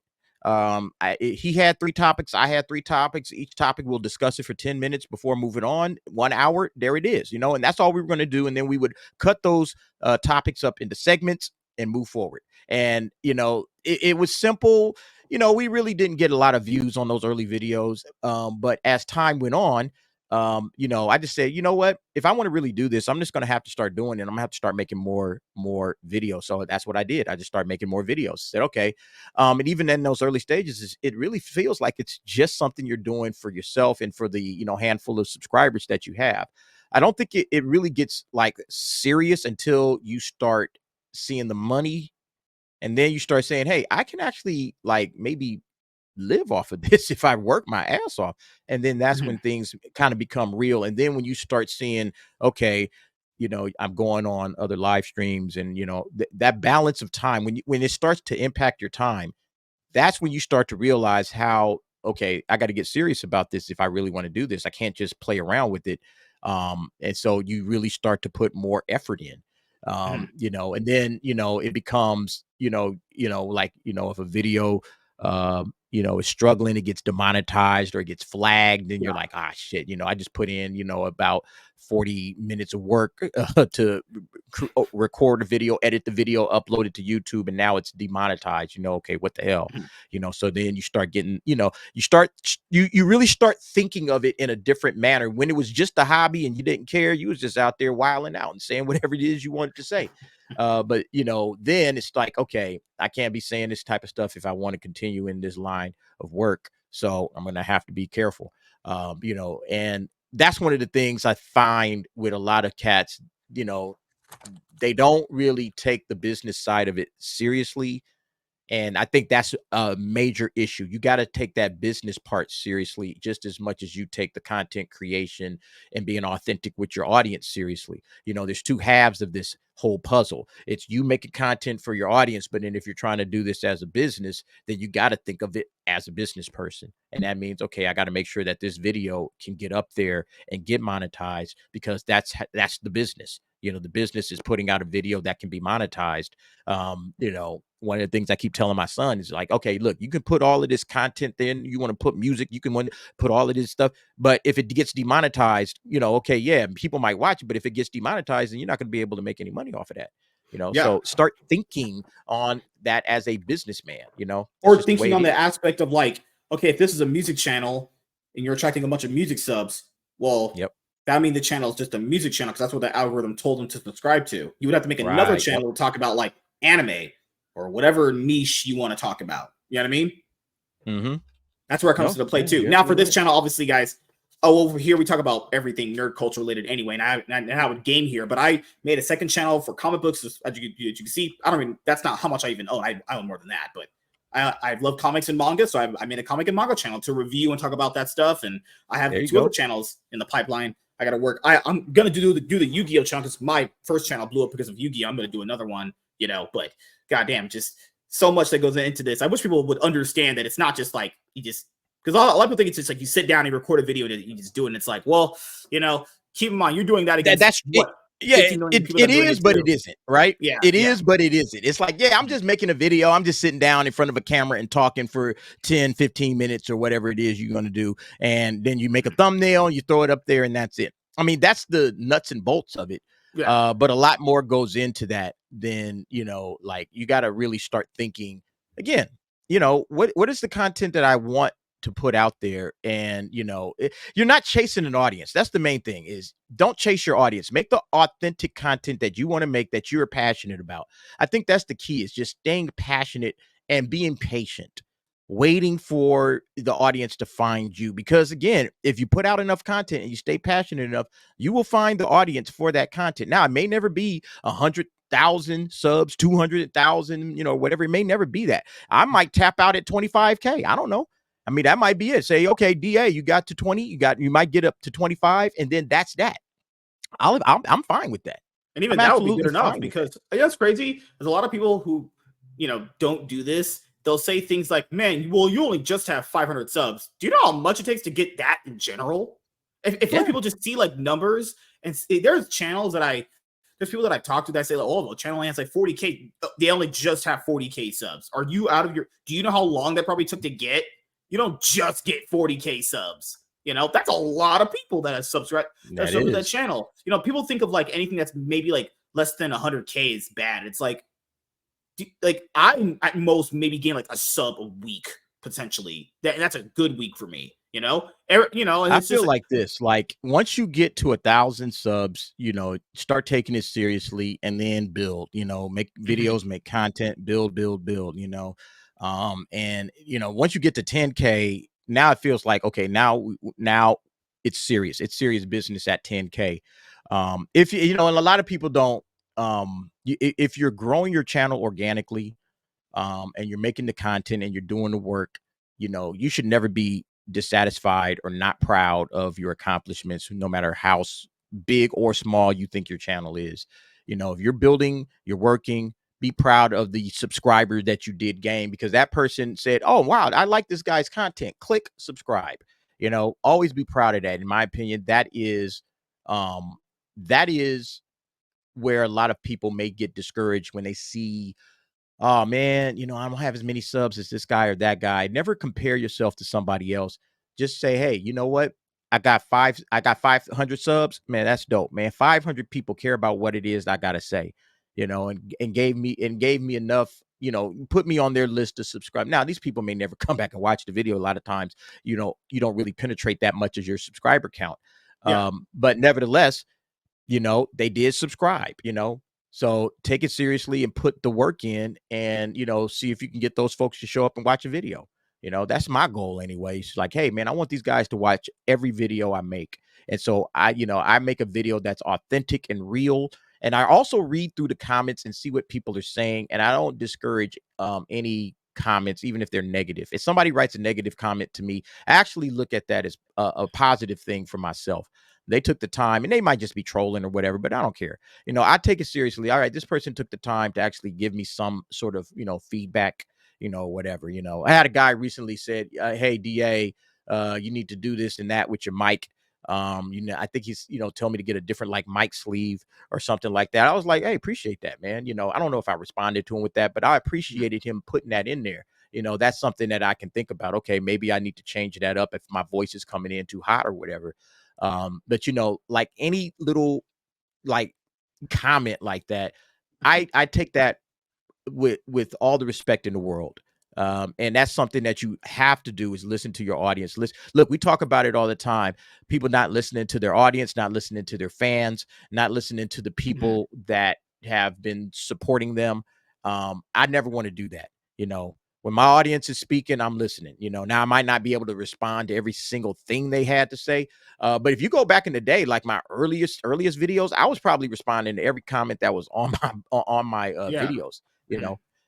He had 3 topics. I had 3 topics. Each topic we'll discuss it for 10 minutes before moving on. 1 hour, there it is. And that's all we were going to do. And then we would cut those topics up into segments and move forward. And it was simple. We really didn't get a lot of views on those early videos. But as time went on, I just said, you know what? If I want to really do this, I'm just going to have to start doing it. I'm going to have to start making more videos. So that's what I did. I just started making more videos. Said, okay. And even in those early stages, it really feels like it's just something you're doing for yourself and for the handful of subscribers that you have. I don't think it really gets like serious until you start seeing the money, and then you start saying, hey, I can actually like maybe live off of this if I work my ass off. And then that's when Mhm. things kind of become real. And then when you start seeing, okay, I'm going on other live streams, and that balance of time, when it starts to impact your time, that's when you start to realize how, okay, I got to get serious about this if I really want to do this. I can't just play around with it. And so you really start to put more effort in. Mhm. And then it becomes like if a video is struggling, it gets demonetized or it gets flagged, then you're Yeah. like, ah shit, I just put in about 40 minutes of work to record a video, edit the video, upload it to YouTube, and now it's demonetized. Okay, what the hell? So then you start getting, you really start thinking of it in a different manner. When it was just a hobby and you didn't care, you was just out there wilding out and saying whatever it is you wanted to say. But then it's like, okay, I can't be saying this type of stuff if I want to continue in this line of work. So I'm going to have to be careful. And that's one of the things I find with a lot of cats, they don't really take the business side of it seriously. And I think that's a major issue. You got to take that business part seriously just as much as you take the content creation and being authentic with your audience seriously. There's two halves of this whole puzzle. It's you making content for your audience, but then if you're trying to do this as a business, then you got to think of it as a business person. And that means, okay, I got to make sure that this video can get up there and get monetized, because that's the business. The business is putting out a video that can be monetized. One of the things I keep telling my son is like, okay, look, you can put all of this content in, you want to put music, you can want to put all of this stuff, but if it gets demonetized, okay, yeah, people might watch it, but if it gets demonetized, then you're not going to be able to make any money off of that. So start thinking on that as a businessman, or thinking on the aspect of like, okay, if this is a music channel and you're attracting a bunch of music subs, well, that means the channel is just a music channel, because that's what the algorithm told them to subscribe to. You would have to make another channel to talk about like anime or whatever niche you want to talk about. You know what I mean? Mm-hmm. That's where it comes to the play too. Now for this channel, obviously, guys, over here we talk about everything nerd culture related anyway, and I would game here, but I made a second channel for comic books. As you can see, that's not how much I even own. I own more than that, but I love comics and manga, so I made a comic and manga channel to review and talk about that stuff. And I have two other channels in the pipeline. I got to work. I'm gonna do the Yu-Gi-Oh channel, because my first channel blew up because of Yu-Gi-Oh. I'm gonna do another one, but goddamn, just so much that goes into this. I wish people would understand that it's not just like you just, because a lot of people think it's just like you sit down and record a video and you just do it. And it's like, well, keep in mind you're doing that against what? It is, but it isn't, right? Yeah, it is, but it isn't. It's like, I'm just making a video. I'm just sitting down in front of a camera and talking for 10, 15 minutes or whatever it is you're going to do. And then you make a thumbnail and you throw it up there and that's it. I mean, that's the nuts and bolts of it. Yeah. But a lot more goes into that than, like you got to really start thinking again, what is the content that I want to put out there? And you're not chasing an audience. That's the main thing, is don't chase your audience. Make the authentic content that you want to make, that you're passionate about. I think that's the key, is just staying passionate and being patient, waiting for the audience to find you. Because again, if you put out enough content and you stay passionate enough, you will find the audience for that content. Now, it may never be 100,000 subs, 200,000, whatever. It may never be that. I might tap out at 25K. I don't know. I mean, that might be it. Say, okay, DA, you got to 20, you might get up to 25, and then that's that. I'm fine with that. And even that would be good enough, because that's crazy. There's a lot of people who, don't do this. They'll say things like, man, well, you only just have 500 subs. Do you know how much it takes to get that in general? If people just see like numbers, and there's channels there's people that I talk to that say, like, oh, the channel only has like 40K. They only just have 40K subs. Are you out of do you know how long that probably took to get? You don't just get 40K subs. That's a lot of people that have subscribed to that channel. People think of like anything that's maybe like less than 100K is bad. It's like I at most maybe gain like a sub a week potentially. That's a good week for me. And I feel like this. Like once you get to 1,000 subs, start taking it seriously, and then build. Make videos, make content, build. And once you get to 10K, now it feels like, okay, now it's serious. It's serious business at 10K. If and a lot of people don't, if you're growing your channel organically, and you're making the content and you're doing the work, you should never be dissatisfied or not proud of your accomplishments, no matter how big or small you think your channel is. If you're building, you're working, be proud of the subscriber that you did gain, because that person said, oh, wow, I like this guy's content. Click subscribe. Always be proud of that. In my opinion, that is where a lot of people may get discouraged when they see, oh man, I don't have as many subs as this guy or that guy. Never compare yourself to somebody else. Just say, hey, you know what? I got 500 subs. Man, that's dope, man. 500 people care about what it is I gotta say, and gave me enough, put me on their list to subscribe. Now, these people may never come back and watch the video. A lot of times, you don't really penetrate that much as your subscriber count. Yeah. But nevertheless, they did subscribe, so take it seriously and put the work in, and, see if you can get those folks to show up and watch a video. That's my goal anyway. It's like, hey man, I want these guys to watch every video I make. And so I make a video that's authentic and real. And I also read through the comments and see what people are saying. And I don't discourage any comments, even if they're negative. If somebody writes a negative comment to me, I actually look at that as a positive thing for myself. They took the time, and they might just be trolling or whatever, but I don't care. I take it seriously. All right, this person took the time to actually give me some sort of, feedback, whatever. I had a guy recently said, hey, DA, you need to do this and that with your mic. I think he's, tell me to get a different like mic sleeve or something like that. I was like, hey, appreciate that, man. I don't know if I responded to him with that, but I appreciated him putting that in there. That's something that I can think about. Okay, maybe I need to change that up if my voice is coming in too hot or whatever. But like any little like comment like that, I take that with all the respect in the world. And that's something that you have to do, is listen to your audience. Look, we talk about it all the time. People not listening to their audience, not listening to their fans, not listening to the people that have been supporting them. I never want to do that. When my audience is speaking, I'm listening. Now I might not be able to respond to every single thing they had to say. But if you go back in the day, like my earliest videos, I was probably responding to every comment that was on my videos,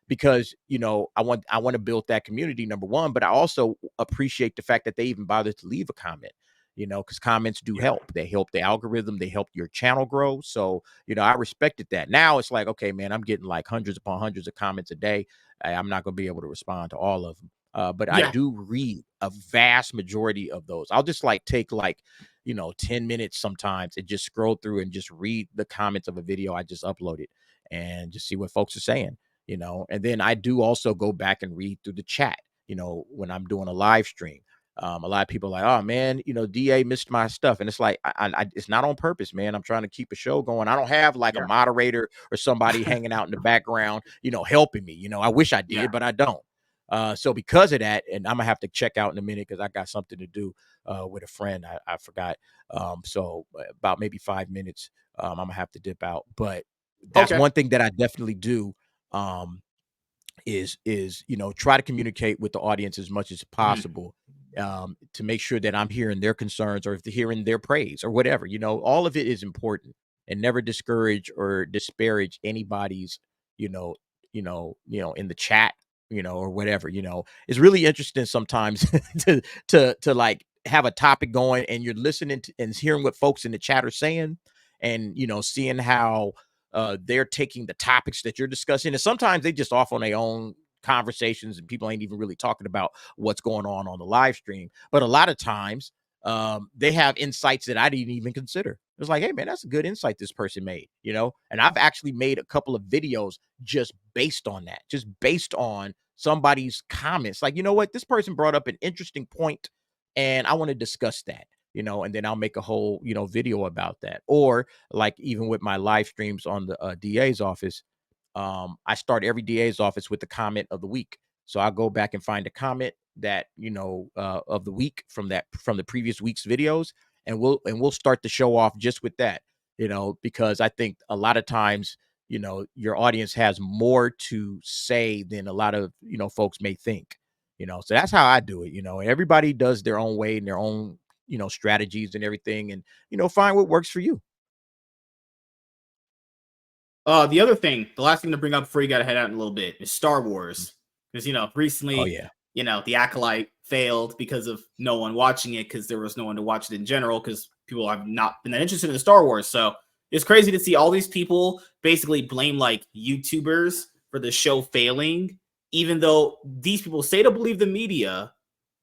because, I want to build that community, number one, but I also appreciate the fact that they even bothered to leave a comment, because comments do help. They help the algorithm. They help your channel grow. So, I respected that. Now it's like, okay, man, I'm getting like hundreds upon hundreds of comments a day. I'm not going to be able to respond to all of them. But I do read a vast majority of those. I'll just like take like, 10 minutes sometimes and just scroll through and just read the comments of a video I just uploaded and just see what folks are saying, and then I do also go back and read through the chat, when I'm doing a live stream. A lot of people are like, oh man, DA missed my stuff. And it's like, it's not on purpose, man. I'm trying to keep a show going. I don't have like a moderator or somebody hanging out in the background, helping me. I wish I did, but I don't. So because of that, and I'm gonna have to check out in a minute because I got something to do with a friend. I forgot. So about maybe 5 minutes, I'm gonna have to dip out. But that's one thing that I definitely do. Is try to communicate with the audience as much as possible, to make sure that I'm hearing their concerns, or if they're hearing their praise or whatever. All of it is important, and never discourage or disparage anybody's, in the chat, or whatever. It's really interesting sometimes to like have a topic going, and you're listening to and hearing what folks in the chat are saying, and seeing how they're taking the topics that you're discussing, and sometimes they just off on their own conversations, and people ain't even really talking about what's going on the live stream. But a lot of times, they have insights that I didn't even consider. It's like, hey man, that's a good insight this person made, and I've actually made a couple of videos just based on that, just based on somebody's comments. Like, what, this person brought up an interesting point, and I want to discuss that. And then I'll make a whole, video about that. Or like even with my live streams on the DA's office, I start every DA's office with the comment of the week. So I go back and find a comment that, of the week from the previous week's videos, and we'll start the show off just with that, because I think a lot of times, your audience has more to say than a lot of, folks may think. So that's how I do it. Everybody does their own way and their own, strategies and everything, and, find what works for you. The other thing, the last thing to bring up before you got to head out in a little bit, is Star Wars. Because, recently, the Acolyte failed because of no one watching it, because there was no one to watch it in general, because people have not been that interested in Star Wars. So it's crazy to see all these people basically blame like YouTubers for the show failing, even though these people say to believe the media.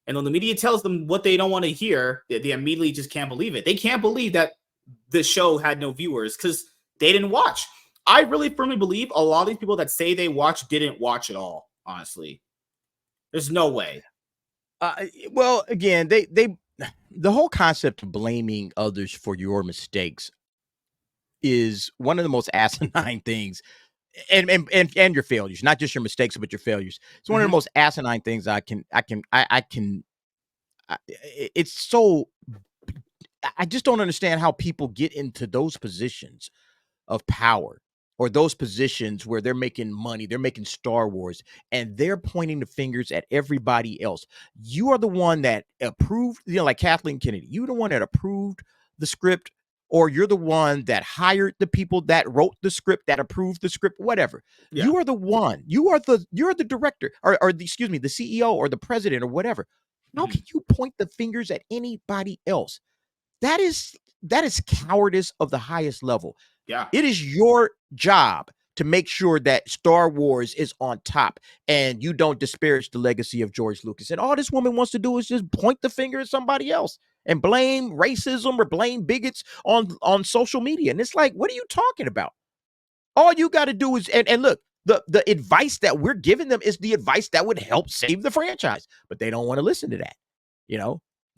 And when the media tells them what they don't want to hear, they immediately just can't believe it. They can't believe that the show had no viewers because they didn't watch. I really firmly believe a lot of these people that say they watch didn't watch at all, honestly. There's no way. Well, again, they the whole concept of blaming others for your mistakes is one of the most asinine things, and your failures, not just your mistakes, but your failures. It's one of the most asinine things it's so, I just don't understand how people get into those positions of power, or those positions where they're making money, they're making Star Wars, and they're pointing the fingers at everybody else. You are the one that approved, like Kathleen Kennedy, you're the one that approved the script, or you're the one that hired the people that wrote the script, that approved the script, whatever. Yeah. You are the one, you're the director, or excuse me, the CEO or the president or whatever. How can you point the fingers at anybody else? That is cowardice of the highest level. Yeah. It is your job to make sure that Star Wars is on top and you don't disparage the legacy of George Lucas. And all this woman wants to do is just point the finger at somebody else and blame racism or blame bigots on social media. And it's like, what are you talking about? All you got to do is, and look, the advice that we're giving them is the advice that would help save the franchise, but they don't want to listen to that. They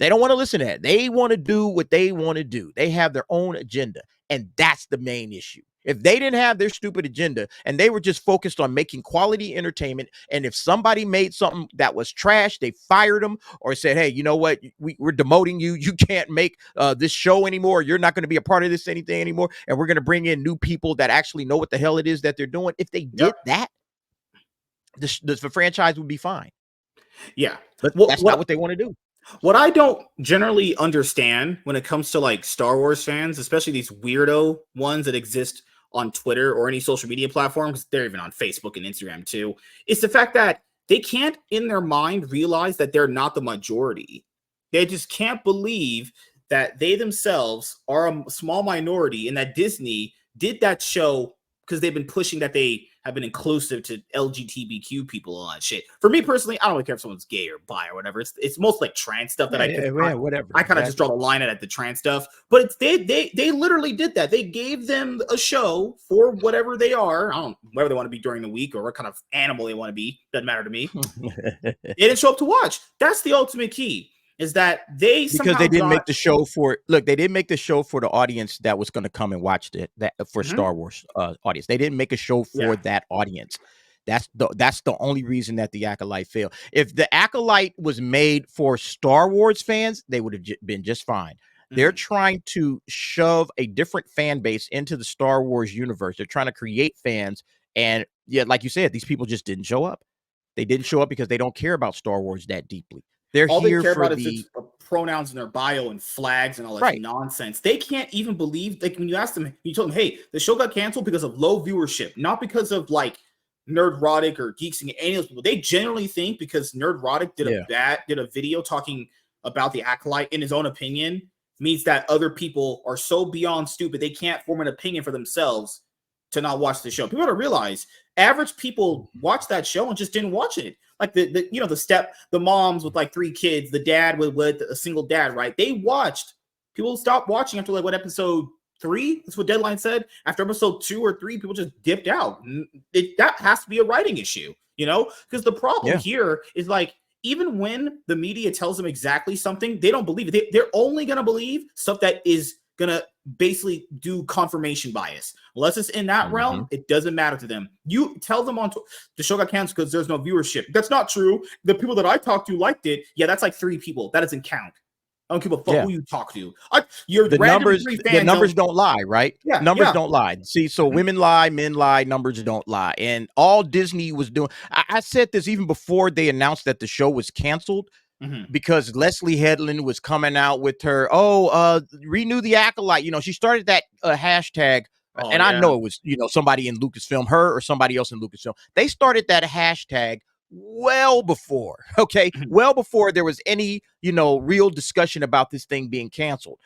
don't want to listen to that. They want to do what they want to do. They have their own agenda, and that's the main issue. If they didn't have their stupid agenda and they were just focused on making quality entertainment, and if somebody made something that was trash, they fired them or said, hey, you know what? We're demoting you. You can't make this show anymore. You're not going to be a part of this anything anymore. And we're going to bring in new people that actually know what the hell it is that they're doing. If they did that, the franchise would be fine. Yeah. But that's not what they want to do. What I don't generally understand when it comes to like Star Wars fans, especially these weirdo ones that exist on Twitter or any social media platform, because they're even on Facebook and Instagram too, is the fact that they can't in their mind realize that they're not the majority. They just can't believe that they themselves are a small minority and that Disney did that show because they've been pushing that they have been inclusive to LGBTQ people and all that shit. For me personally, I don't really care if someone's gay or bi or whatever. It's mostly like trans stuff that whatever. I kind of just draw the line at the trans stuff. But it's they literally did that. They gave them a show for whatever they are. I don't know, whatever they want to be during the week or what kind of animal they want to be. Doesn't matter to me. They didn't show up to watch. That's the ultimate key. Is that they didn't make the show for they didn't make the show for the audience that was going to come and watch that for Star Wars audience. They didn't make a show for that audience. That's the only reason that the Acolyte failed. If the Acolyte was made for Star Wars fans, they would have been just fine. They're trying to shove a different fan base into the Star Wars universe. They're trying to create fans, and like you said, these people just didn't show up. They didn't show up because they don't care about Star Wars that deeply. All they care about is just pronouns in their bio and flags and all that nonsense. They can't even believe, like when you ask them, you told them, hey, the show got canceled because of low viewership, not because of like Nerdrotic or Geeks and any of those people. They generally think because Nerdrotic did a video talking about the Acolyte in his own opinion means that other people are so beyond stupid they can't form an opinion for themselves to not watch the show. People gotta realize average people watch that show and just didn't watch it. Like the moms with like 3 kids, the dad with a single dad, right? They watched. People stopped watching after like episode 3? That's what Deadline said. After episode 2 or 3, people just dipped out. That has to be a writing issue, because the problem here is like even when the media tells them exactly something, they don't believe it. They're only gonna believe stuff that is gonna basically do confirmation bias. Unless it's in that realm, it doesn't matter to them. You tell them the show got canceled because there's no viewership. That's not true. The people that I talked to liked it. Yeah, that's like 3 people. That doesn't count. I don't give a fuck who you talk to. The numbers don't lie, right? Yeah, numbers don't lie. See, so women lie, men lie, numbers don't lie. And all Disney was doing, I said this even before they announced that the show was canceled. Because Leslie Headland was coming out with her, renew the Acolyte. She started that hashtag, I know it was, somebody in Lucasfilm, her or somebody else in Lucasfilm. They started that hashtag well before, well before there was any, real discussion about this thing being canceled.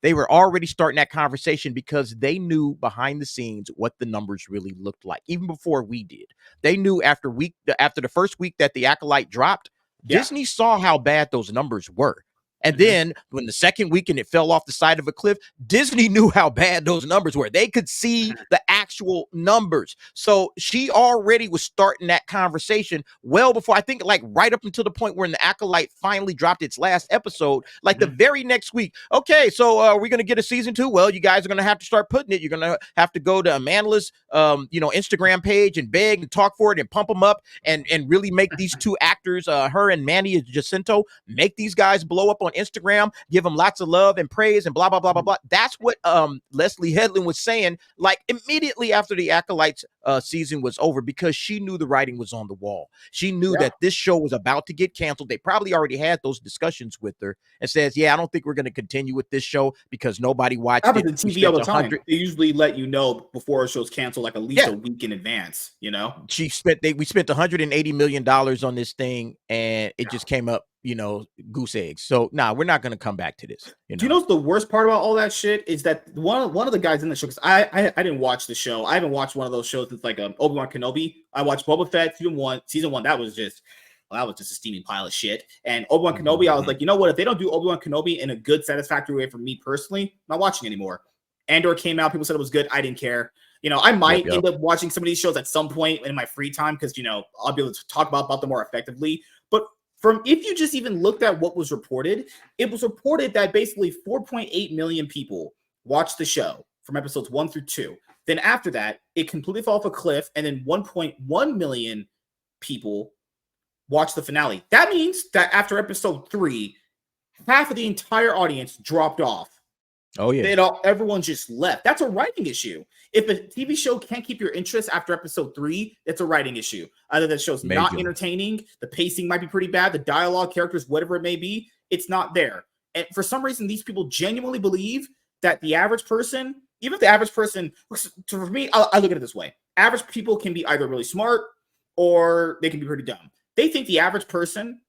They were already starting that conversation because they knew behind the scenes what the numbers really looked like, even before we did. They knew after the first week that the Acolyte dropped, Disney saw how bad those numbers were. And then when the second weekend it fell off the side of a cliff, Disney knew how bad those numbers were. They could see the actual numbers. So she already was starting that conversation well before, I think, like right up until the point where the Acolyte finally dropped its last episode, like the very next week. Okay, so we're gonna get a season 2. Well, you guys are gonna have to start putting it. You're gonna have to go to Amanda's Instagram page and beg and talk for it and pump them up and really make these two actors, her and Manny Jacinto, make these guys blow up on Instagram, give them lots of love and praise and blah blah blah blah blah. That's what Leslie Headland was saying, like immediately after the Acolytes season was over, because she knew the writing was on the wall. She knew that this show was about to get canceled. They probably already had those discussions with her and says, yeah, I don't think we're going to continue with this show because nobody watched it. The TV all the time. They usually let you know before a show's canceled, like at least a week in advance, you know? We spent $180 million on this thing, and it just came up, goose eggs. So we're not going to come back to this. Do you know what's the worst part about all that shit is that one of the guys in the show, because I didn't watch the show. I haven't watched one of those shows since like Obi-Wan Kenobi. I watched Boba Fett season one. That was just a steaming pile of shit. And Obi-Wan Kenobi, I was like, you know what? If they don't do Obi-Wan Kenobi in a good, satisfactory way for me personally, I'm not watching anymore. Andor came out. People said it was good. I didn't care. I might end up watching some of these shows at some point in my free time because, I'll be able to talk about them more effectively. But if you just even looked at what was reported, it was reported that basically 4.8 million people watched the show from episodes 1 through 2. Then after that, it completely fell off a cliff, and then 1.1 million people watched the finale. That means that after episode 3, half of the entire audience dropped off. Oh yeah, everyone just left. That's a writing issue. If a TV show can't keep your interest after episode 3, it's a writing issue. Either that show's not entertaining, the pacing might be pretty bad, the dialogue, characters, whatever it may be, it's not there. And for some reason, these people genuinely believe that the average person, even if the average person, for me, I look at it this way: average people can be either really smart or they can be pretty dumb. They think the average person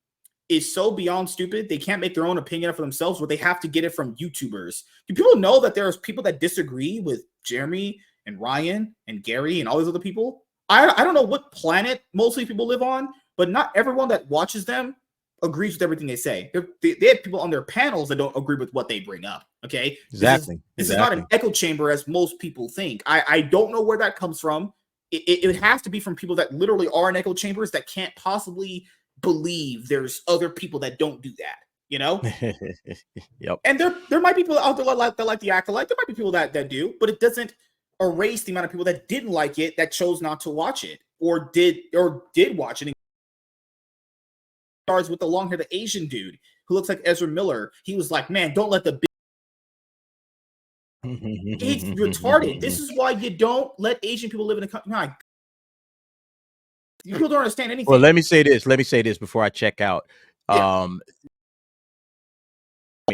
is so beyond stupid, they can't make their own opinion for themselves, where they have to get it from YouTubers. Do people know that there's people that disagree with Jeremy and Ryan and Gary and all these other people? I don't know what planet mostly people live on, but not everyone that watches them agrees with everything they say. They have people on their panels that don't agree with what they bring up. Okay, exactly. This is not an echo chamber as most people think. I don't know where that comes from. It has to be from people that literally are in echo chambers that can't possibly believe there's other people that don't do that, Yep. And there might be people out there that like the Acolyte. There might be people that do, but it doesn't erase the amount of people that didn't like it, that chose not to watch it, or did watch it. Stars with the long hair, the Asian dude who looks like Ezra Miller. He was like, man, don't let the He's retarded. This is why you don't let Asian people live in a country. People don't understand anything. Well, let me say this before I check out.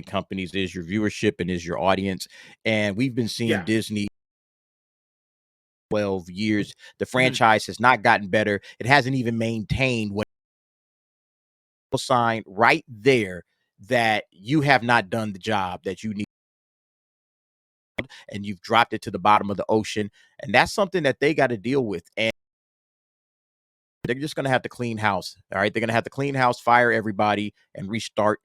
Companies is your viewership and is your audience, and we've been seeing Disney 12 years. The franchise has not gotten better. It hasn't even maintained what sign right there that you have not done the job that you need, and you've dropped it to the bottom of the ocean, and that's something that they got to deal with. And they're just going to have to clean house. All right. They're going to have to clean house, fire everybody, and restart.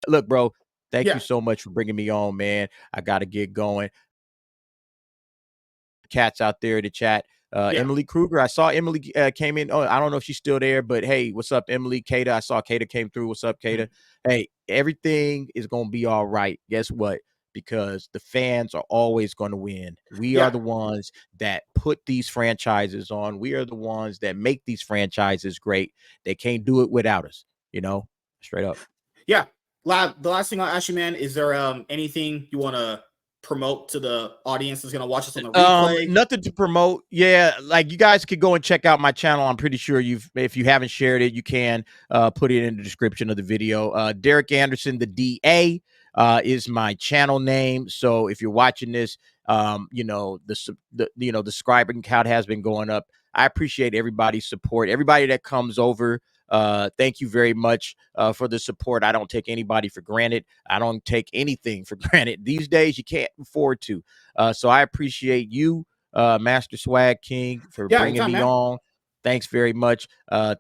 Look, bro, thank you so much for bringing me on, man. I got to get going. Cats out there to chat. Emily Kruger. I saw Emily came in. Oh, I don't know if she's still there, but hey, what's up, Emily? Kata, I saw Kata came through. What's up, Kata? Hey, everything is going to be all right. Guess what? Because the fans are always going to win. We are the ones that put these franchises on. We are the ones that make these franchises great. They can't do it without us, straight up. Yeah. The last thing I'll ask you, man, is there anything you want to promote to the audience that's going to watch us on the replay? Nothing to promote. Yeah, like you guys could go and check out my channel. I'm pretty sure if you haven't shared it, you can put it in the description of the video. Derek Anderson, the DA, is my channel name. So if you're watching this, the subscribing count has been going up. I appreciate everybody's support. Everybody that comes over. Thank you very much for the support. I don't take anybody for granted. I don't take anything for granted. These days, you can't afford to. So I appreciate you, Master Swag King, for bringing me on. Thanks very much.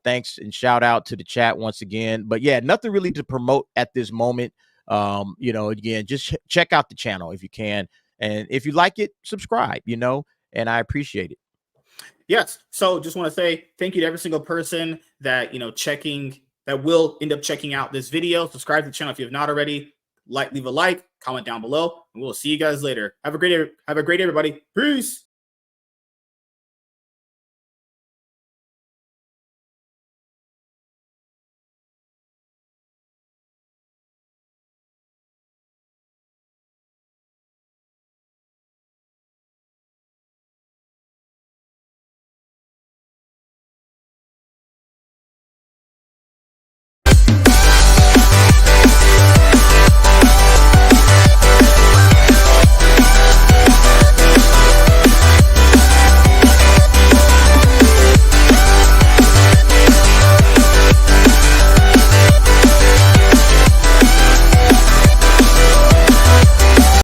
Thanks and shout out to the chat once again. But yeah, nothing really to promote at this moment. Again, just check out the channel if you can. And if you like it, subscribe, you know, and I appreciate it. Yes. So just want to say thank you to every single person that, you know, that will end up checking out this video. Subscribe to the channel if you have not already. Leave a like, comment down below, and we'll see you guys later. Have a great day, everybody. Peace.